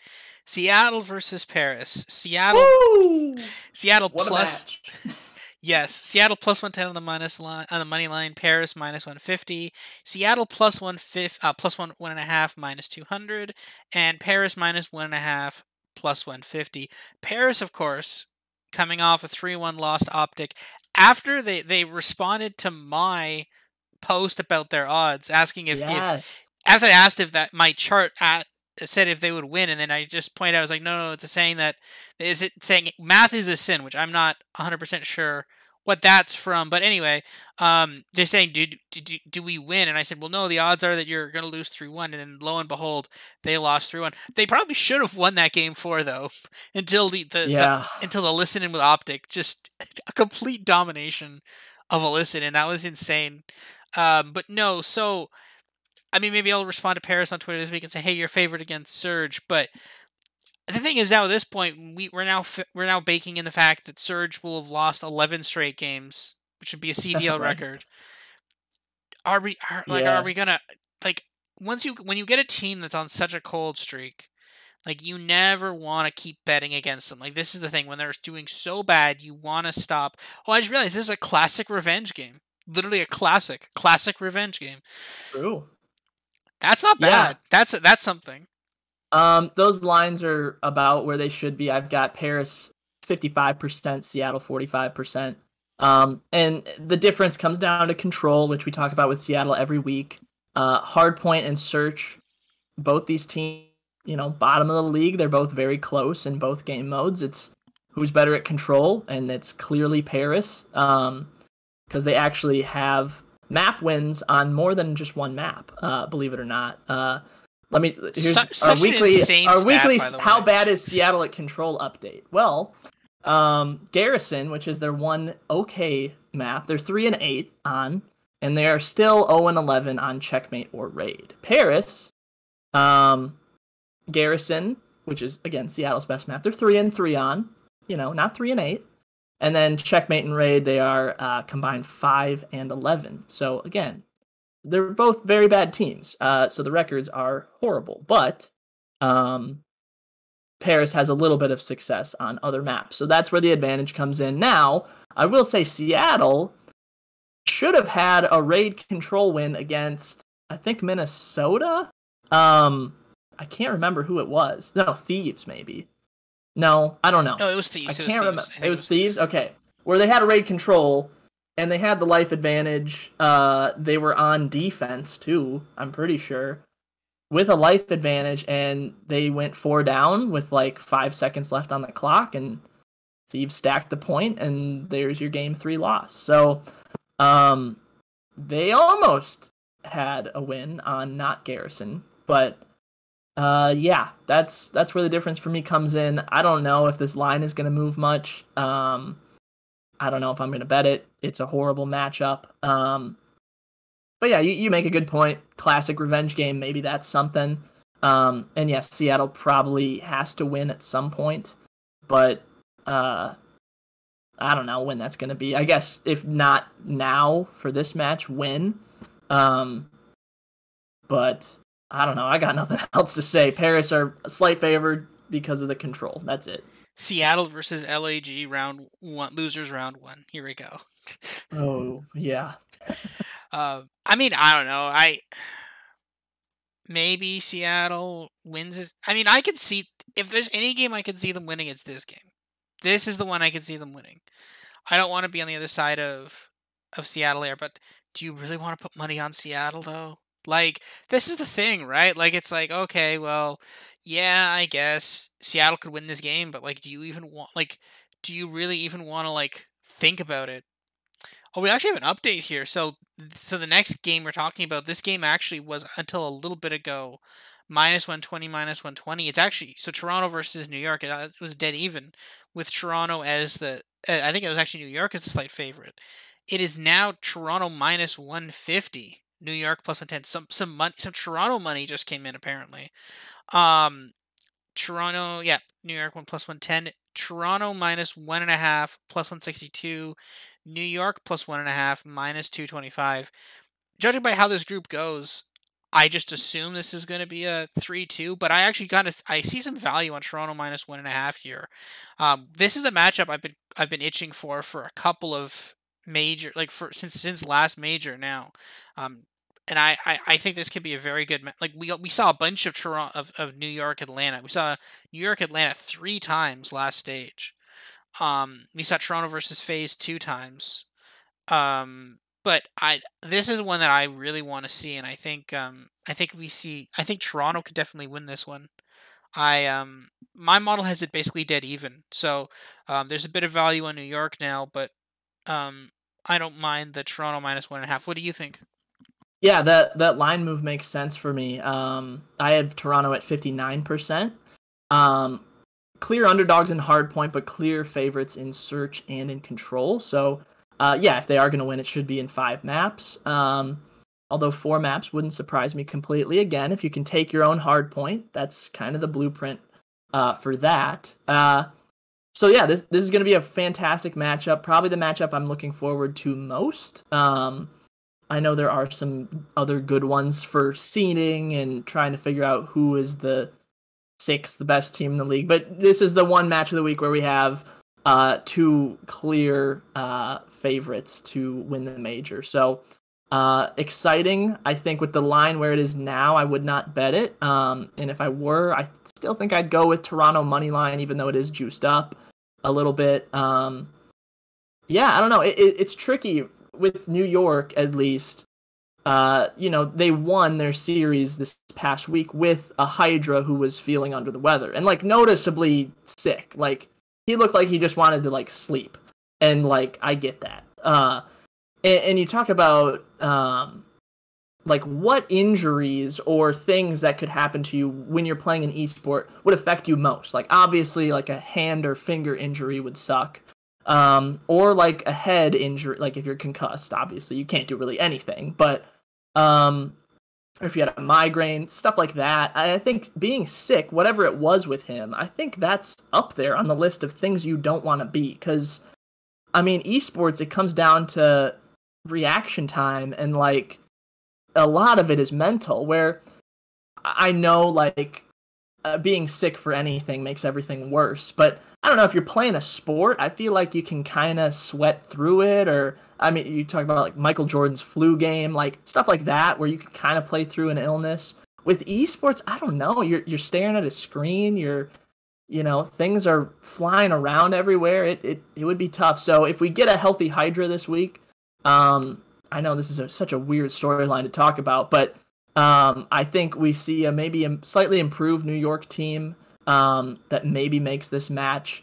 Seattle versus Paris. Woo! Seattle What a plus. match. Yes, Seattle plus 110 on the money line. Paris minus 150. Seattle plus 150, plus 1.5 minus 200, and Paris minus 1.5 plus 150. Paris, of course, coming off a 3-1 lost Optic after they responded to my post about their odds, asking if Yes. after I asked if that my chart said if they would win, and then I just pointed out, I was like, no, it's a saying that is it saying math is a sin, which I'm not 100% sure what that's from. But anyway, they're saying, do we win? And I said, well, no, the odds are that you're going to lose 3-1. And then lo and behold, they lost 3-1. They probably should have won that game 4 though, until Yeah. until the listen in with Optic, just a complete domination of a listen, and that was insane. But no, so I mean, maybe I'll respond to Paris on Twitter this week and say, "Hey, you're favored against Surge." But the thing is, now at this point, we're now baking in the fact that Surge will have lost 11 straight games, which would be a CDL Right. record. Are Yeah. we gonna like when you get a team that's on such a cold streak, like you never want to keep betting against them. Like this is the thing, when they're doing so bad, you want to stop. Oh, I just realized this is a classic revenge game. Literally a classic revenge game. True. That's not Yeah. bad. That's something. Those lines are about where they should be. I've got Paris 55%, Seattle 45%. And the difference comes down to control, which we talk about with Seattle every week. Hardpoint and search, both these teams, bottom of the league. They're both very close in both game modes. It's who's better at control, and it's clearly Paris, because they actually have map wins on more than just one map. Believe it or not. Here's our Such an weekly insane stat, by the how way. bad is Seattle at control update. Well, Garrison, which is their one okay map, they're 3-8 on, and they are still 0-11 on checkmate or raid. Paris, Garrison, which is again Seattle's best map, they're 3-3 on, not 3-8. And then checkmate and raid, they are combined 5-11. So again, they're both very bad teams. So the records are horrible. But Paris has a little bit of success on other maps. So that's where the advantage comes in. Now, I will say Seattle should have had a raid control win against, I think, Minnesota. I can't remember who it was. No, Thieves, maybe. No, I don't know. No, it was Thieves. I It was can't remember. Thieves. I think It it was was Thieves? Thieves. Okay. Where they had a raid control, and they had the life advantage. They were on defense, too, I'm pretty sure, with a life advantage, and they went 4 down with, 5 seconds left on the clock, and Thieves stacked the point, and there's your Game 3 loss. So, they almost had a win on not Garrison, but yeah, that's where the difference for me comes in. I don't know if this line is going to move much. I don't know if I'm going to bet it. It's a horrible matchup. But yeah, you make a good point. Classic revenge game. Maybe that's something. And yes, Seattle probably has to win at some point. But I don't know when that's going to be. I guess if not now for this match, when. But I don't know. I got nothing else to say. Paris are a slight favored because of the control. That's it. Seattle versus LAG round one, losers round one. Here we go. Oh, yeah. I mean, I don't know. Maybe Seattle wins. I mean, I could see, if there's any game I could see them winning, it's this game. This is the one I could see them winning. I don't want to be on the other side of Seattle here, but do you really want to put money on Seattle though? Like, this is the thing, right? Like, it's like, okay, well, yeah, I guess Seattle could win this game, but do you even want, do you really even want to think about it? Oh, we actually have an update here. So the next game we're talking about, this game actually was until a little bit ago -120, -120. It's actually, so Toronto versus New York, it was dead even with Toronto as the, I think it was actually New York as the slight favorite. It is now Toronto -150, New York +110. Some money, some Toronto money just came in apparently. Toronto, yeah, New York +110. Toronto -1.5 +162. New York +1.5 -225. Judging by how this group goes, I just assume this is going to be a 3-2. But I actually I see some value on Toronto -1.5 here. This is a matchup I've been itching for a couple of major, since last major now. And I think this could be a very good we saw a bunch of Toronto of New York Atlanta. We saw New York Atlanta 3 times last stage. We saw Toronto versus FaZe 2 times. But this is one that I really want to see, and I think Toronto could definitely win this one. My model has it basically dead even. So there's a bit of value on New York now, but I don't mind the Toronto -1.5. What do you think? Yeah, that line move makes sense for me. I have Toronto at 59%. Clear underdogs in hardpoint, but clear favorites in search and in control. So, yeah, if they are going to win, it should be in 5 maps. although 4 maps wouldn't surprise me completely. Again, if you can take your own hard point, that's kind of the blueprint for that. So yeah, this is going to be a fantastic matchup. Probably the matchup I'm looking forward to most. I know there are some other good ones for seeding and trying to figure out who is the the best team in the league. But this is the one match of the week where we have two clear favorites to win the major. So exciting. I think with the line where it is now, I would not bet it. And if I were, I still think I'd go with Toronto money line, even though it is juiced up a little bit. Yeah, I don't know. It's tricky with New York, at least. They won their series this past week with a Hydra who was feeling under the weather and like noticeably sick. Like he looked like he just wanted to like sleep, and like I get that. And you talk about like what injuries or things that could happen to you when you're playing an esport would affect you most. Like obviously, like a hand or finger injury would suck. Or like a head injury, like if you're concussed, obviously you can't do really anything. But or if you had a migraine, stuff like that. I think being sick, whatever it was with him, I think that's up there on the list of things you don't want to be. Because I mean, esports, it comes down to reaction time, and like a lot of it is mental. Where I know like being sick for anything makes everything worse, but I don't know, if you're playing a sport, I feel like you can kind of sweat through it. Or I mean, you talk about like Michael Jordan's flu game, like stuff like that, where you can kind of play through an illness. With esports, I don't know. You're staring at a screen. Things are flying around everywhere. It would be tough. So if we get a healthy Hydra this week, I know this is such a weird storyline to talk about, but I think we see maybe a slightly improved New York team that maybe makes this match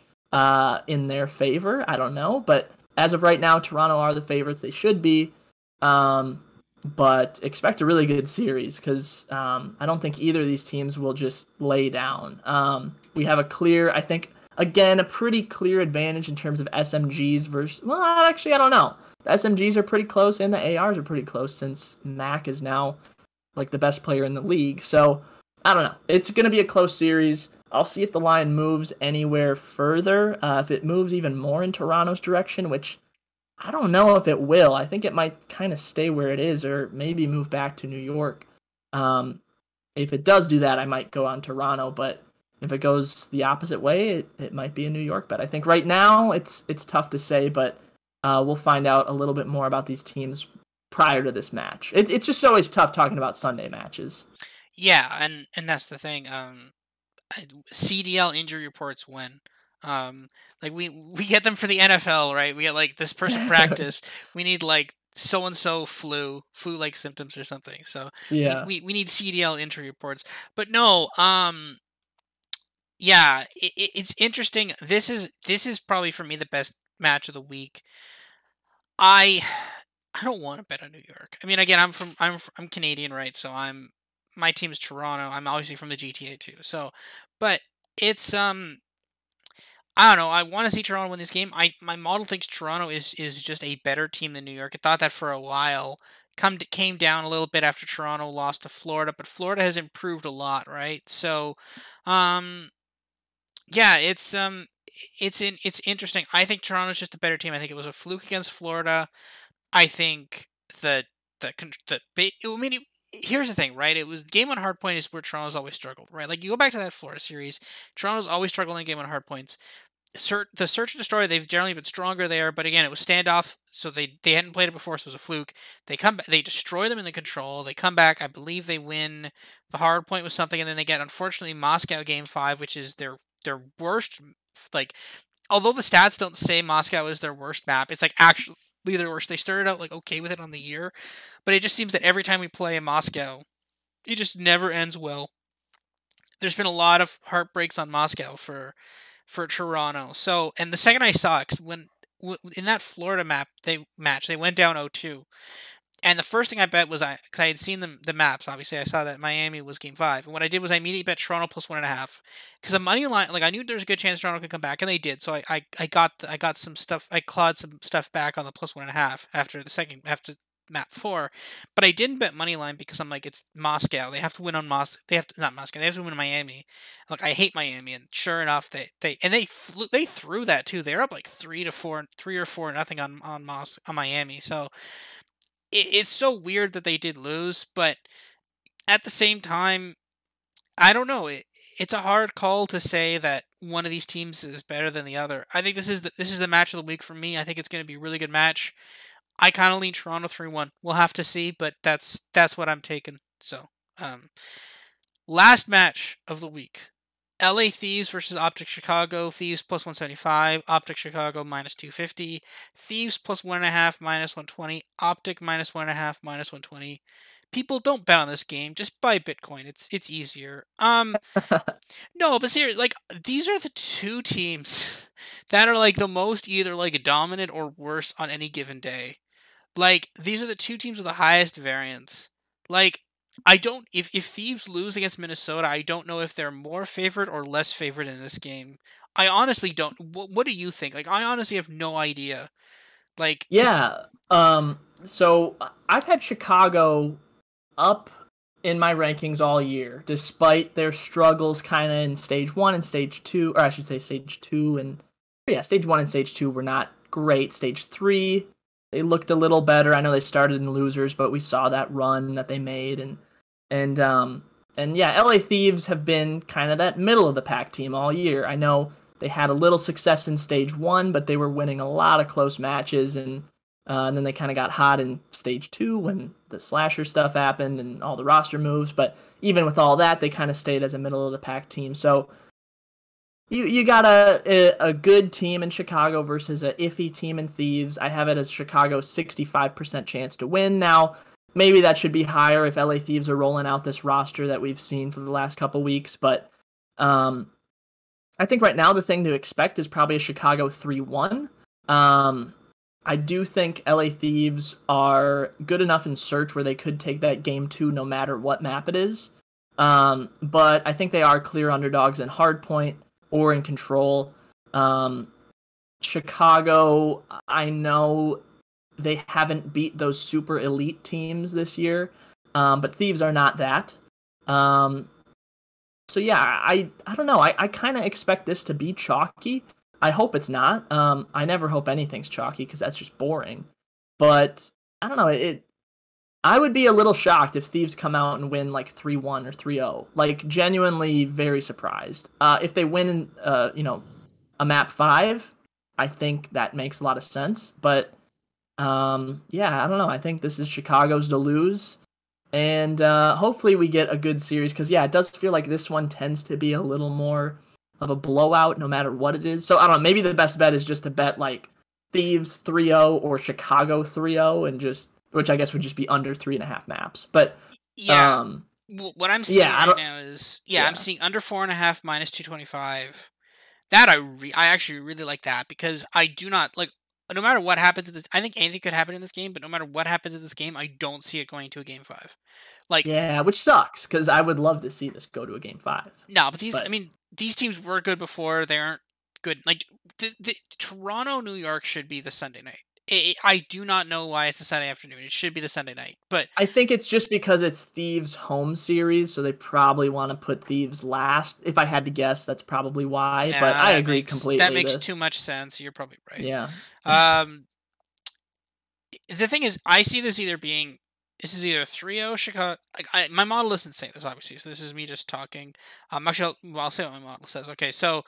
in their favor. I don't know, but as of right now, Toronto are the favorites. They should be, but expect a really good series because I don't think either of these teams will just lay down. We have I think, again, a pretty clear advantage in terms of SMGs versus, well, actually, I don't know. The SMGs are pretty close and the ARs are pretty close since Mac is now like the best player in the league. So I don't know. It's going to be a close series. I'll see if the line moves anywhere further. If it moves even more in Toronto's direction, which I don't know if it will. I think it might kind of stay where it is or maybe move back to New York. If it does do that, I might go on Toronto. But if it goes the opposite way, it might be a New York bet. I think right now it's tough to say, but we'll find out a little bit more about these teams prior to this match. It's just always tough talking about Sunday matches. Yeah, and that's the thing. CDL injury reports when, like we get them for the NFL, right? We get like this person practice. We need like so and so flu like symptoms or something. So Yeah. we need CDL injury reports. But no, yeah, it's interesting. This is probably for me the best match of the week. I I don't want to bet on New York. I mean, again, I'm Canadian, right? So my team's Toronto. I'm obviously from the GTA too. So, but it's I don't know. I want to see Toronto win this game. My model thinks Toronto is just a better team than New York. I thought that for a while. Came down a little bit after Toronto lost to Florida, but Florida has improved a lot, right? So, um, yeah, it's interesting. I think Toronto's just a better team. I think it was a fluke against Florida. I think the I mean, here's the thing, right? It was game on hard point is where Toronto's always struggled, right? Like you go back to that Florida series, Toronto's always struggled in game on hard points. The search and destroy, they've generally been stronger there, but again, it was standoff, so they hadn't played it before, so it was a fluke. They destroy them in the control. They come back, I believe they win the hard point with something, and then they get unfortunately Moscow game 5, which is their worst. Like, although the stats don't say Moscow is their worst map, it's like actually their worst. They started out like okay with it on the year, but it just seems that every time we play in Moscow, it just never ends well. There's been a lot of heartbreaks on Moscow for Toronto. So, and the second I saw it, in that Florida match, they went down 0-2. And the first thing I bet was because I had seen the maps. Obviously, I saw that Miami was game 5, and what I did was I immediately bet Toronto +1.5 because the money line, like I knew there was a good chance Toronto could come back, and they did. So I got some stuff. I clawed some stuff back on the +1.5 after map 4. But I didn't bet money line because I'm like, it's Moscow. They have to win on Moscow. They have to not Moscow. They have to win in Miami. Like I hate Miami, and sure enough, they threw that too. They're up like 3-4, 3 or 4 nothing on Miami. So it's so weird that they did lose, but at the same time, I don't know. It's a hard call to say that one of these teams is better than the other. I think this is the match of the week for me. I think it's going to be a really good match. I kind of lean Toronto 3-1. We'll have to see, but that's what I'm taking. So, um, last match of the week. LA Thieves versus Optic Chicago. Thieves plus 175. Optic Chicago minus 250. Thieves plus 1.5 minus 120. Optic minus 1.5 minus 120. People don't bet on this game. Just buy Bitcoin. It's easier. No, but seriously, like these are the two teams that are like the most either like dominant or worse on any given day. Like these are the two teams with the highest variance. Like I don't if Thieves lose against Minnesota, I don't know if they're more favored or less favored in this game. I honestly don't. What do you think? Like I honestly have no idea. Like cuz Yeah. So I've had Chicago up in my rankings all year, despite their struggles kind of in stage one and stage two, or I should say stage two and yeah, stage one and stage two were not great. Stage three, they looked a little better. I know they started in losers, but we saw that run that they made and and yeah, LA Thieves have been kind of that middle of the pack team all year. I know they had a little success in stage one, but they were winning a lot of close matches and then they kind of got hot in stage two when the slasher stuff happened and all the roster moves. But even with all that, they kind of stayed as a middle of the pack team. So you got a good team in Chicago versus a iffy team in Thieves. I have it as Chicago's 65% chance to win. Now, maybe that should be higher if LA Thieves are rolling out this roster that we've seen for the last couple weeks. But I think right now the thing to expect is probably a Chicago 3-1. I do think LA Thieves are good enough in search where they could take that game two no matter what map it is. But I think they are clear underdogs in hardpoint or in control. Chicago, I know they haven't beat those super elite teams this year, but Thieves are not that. So yeah, I don't know. I kind of expect this to be chalky. I hope it's not. I never hope anything's chalky because that's just boring. But I don't know. I would be a little shocked if Thieves come out and win like 3-1 or 3-0. Like genuinely very surprised. If they win, a map 5, I think that makes a lot of sense. But yeah, I don't know. I think this is Chicago's to lose. And hopefully we get a good series because, yeah, it does feel like this one tends to be a little more of a blowout no matter what it is. So I don't know. Maybe the best bet is just to bet like Thieves 3-0 or Chicago 3-0 and just, which I guess would just be under 3.5 maps. But yeah, what I'm seeing yeah, I right don't. now is I'm Yeah, seeing under 4.5 minus 225. I actually really like that because I do not like no matter what happens in this. I think anything could happen in this game, but no matter what happens in this game, I don't see it going to a game 5. Like yeah, which sucks because I would love to see this go to a game 5. no, but But these teams were good before. They aren't good. Like the Toronto, New York should be the Sunday night. I do not know why it's a Sunday afternoon. It should be the Sunday night, but I think it's just because it's Thieves' home series, so they probably want to put Thieves last. If I had to guess, that's probably why. But yeah, I agree that completely. makes too much sense. You're probably right. Yeah, Um, the thing is, I see this either being this is either 3-0 Chicago. Like my model isn't saying this obviously, so this is me just talking. Actually, I'll say what my model says. Okay, so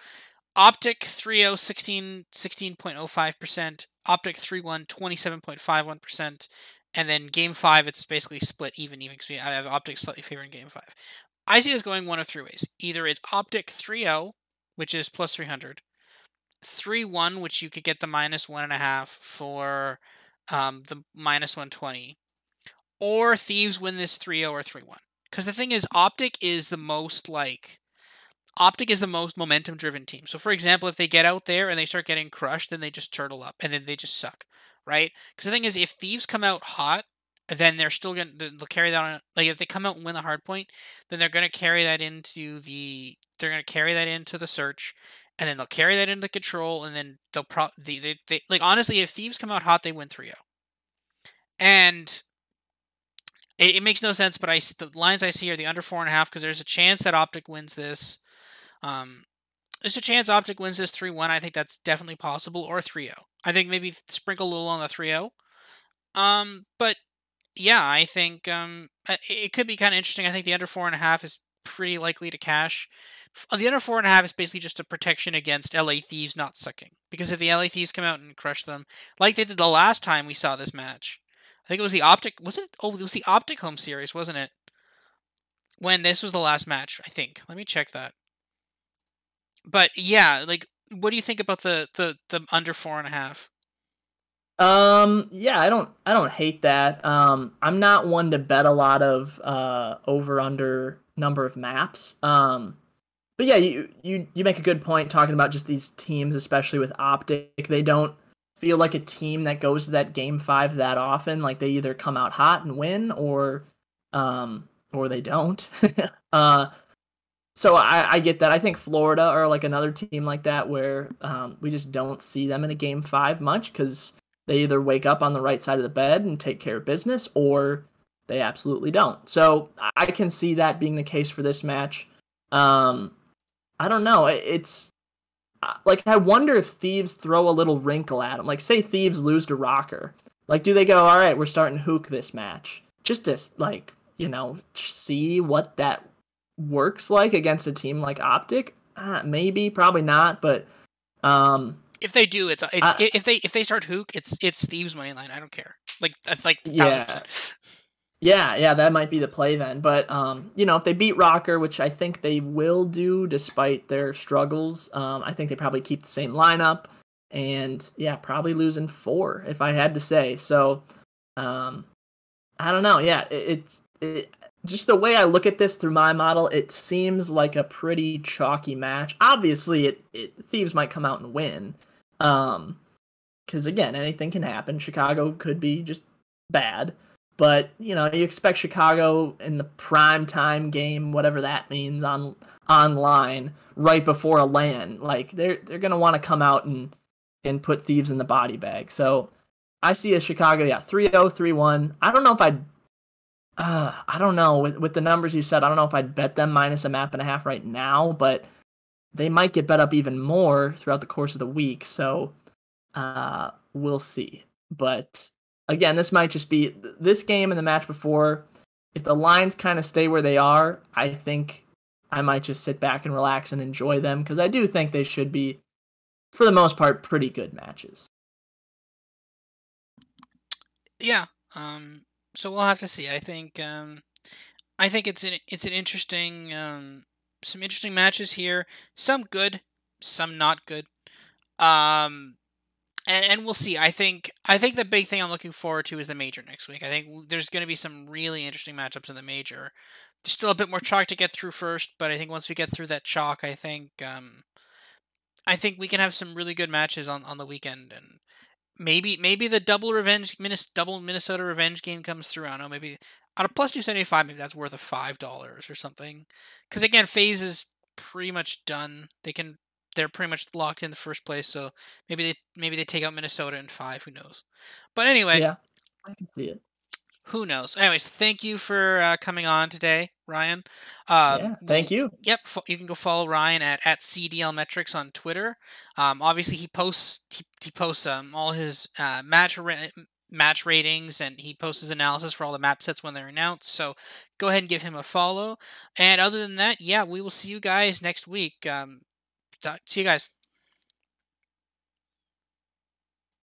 Optic 3-0 16.05%, Optic 3-1 27.51%, and then game 5 it's basically split even because I have Optic slightly favoring game 5. I see this going one of three ways. Either it's Optic 3-0, which is plus 300, 3-1, which you could get the minus 1.5 for the minus 120, or Thieves win this 3-0 or 3-1. Because the thing is, Optic is the most momentum driven team. So, for example, if they get out there and they start getting crushed, then they just turtle up and then they just suck, right? Because the thing is, if Thieves come out hot, then they're still going to they'll carry that on. Like if they come out and win the hard point, then they're going to carry that into the search, and then they'll carry that into control, and then they'll like honestly, if Thieves come out hot, they win 3-0. And It makes no sense, but the lines I see are the under 4.5 because there's a chance that Optic wins this. Um, there's a chance Optic wins this 3-1. I think that's definitely possible, or 3-0. I think maybe sprinkle a little on the 3-0. But yeah, I think it could be kind of interesting. I think the under 4.5 is pretty likely to cash. The under 4.5 is basically just a protection against LA Thieves not sucking. Because if the LA Thieves come out and crush them, like they did the last time we saw this match, I think it was the Optic. Was it? Oh, it was the Optic home series, wasn't it? When this was the last match, I think. Let me check that. But yeah, like, what do you think about the under 4.5? Yeah, I don't hate that. I'm not one to bet a lot of over under number of maps. But yeah, you make a good point talking about just these teams, especially with Optic. They don't feel like a team that goes to that game 5 that often. Like they either come out hot and win or they don't. uh so I get that. I think Florida are like another team like that where we just don't see them in a game 5 much because they either wake up on the right side of the bed and take care of business, or they absolutely don't. So I can see that being the case for this match. Um, I don't know. It's like I wonder if Thieves throw a little wrinkle at them. Like say Thieves lose to Rocker. Like do they go, all right, we're starting Hook this match, just to like see what that works like against a team like Optic? Maybe, probably not, but um, If they do, it's I, if they start Hook, it's Thieves money line. I don't care. Like that's like thousand yeah, percent. yeah, that might be the play then. But if they beat Rocker, which I think they will do despite their struggles, I think they probably keep the same lineup, and yeah, probably losing 4 if I had to say. So, um, I don't know. Yeah, just the way I look at this through my model, it seems like a pretty chalky match. Obviously, it Thieves might come out and win, because again, anything can happen. Chicago could be just bad, but you expect Chicago in the prime time game, whatever that means, online right before a LAN. Like they're gonna want to come out and put Thieves in the body bag. So I see a Chicago, yeah, 3-0, 3-1. I don't know if I don't know with the numbers you said. I don't know if I'd bet them minus a map and a half right now, but they might get bet up even more throughout the course of the week. So we'll see. But again, this might just be this game and the match before. If the lines kind of stay where they are, I think I might just sit back and relax and enjoy them because I do think they should be, for the most part, pretty good matches. Yeah. So we'll have to see. I think it's an interesting some interesting matches here. Some good, some not good. Um, and we'll see. I think the big thing I'm looking forward to is the major next week. I think there's going to be some really interesting matchups in the major. There's still a bit more chalk to get through first, but I think once we get through that chalk, I think we can have some really good matches on the weekend, and maybe the double Minnesota revenge game comes through. I don't know, maybe out of plus 275, maybe that's worth a $5 or something. Because again, FaZe is pretty much done. They're pretty much locked in the first place. So maybe they take out Minnesota in 5. Who knows? But anyway, Yeah, I can see it. who knows? Anyways, thank you for coming on today, Ryan. Yeah, Well, thank you. yep, you can go follow Ryan at CDLMetrics on Twitter. Obviously, he posts all his match ratings, and he posts his analysis for all the map sets when they're announced. So go ahead and give him a follow. And other than that, yeah, we will see you guys next week. See you guys.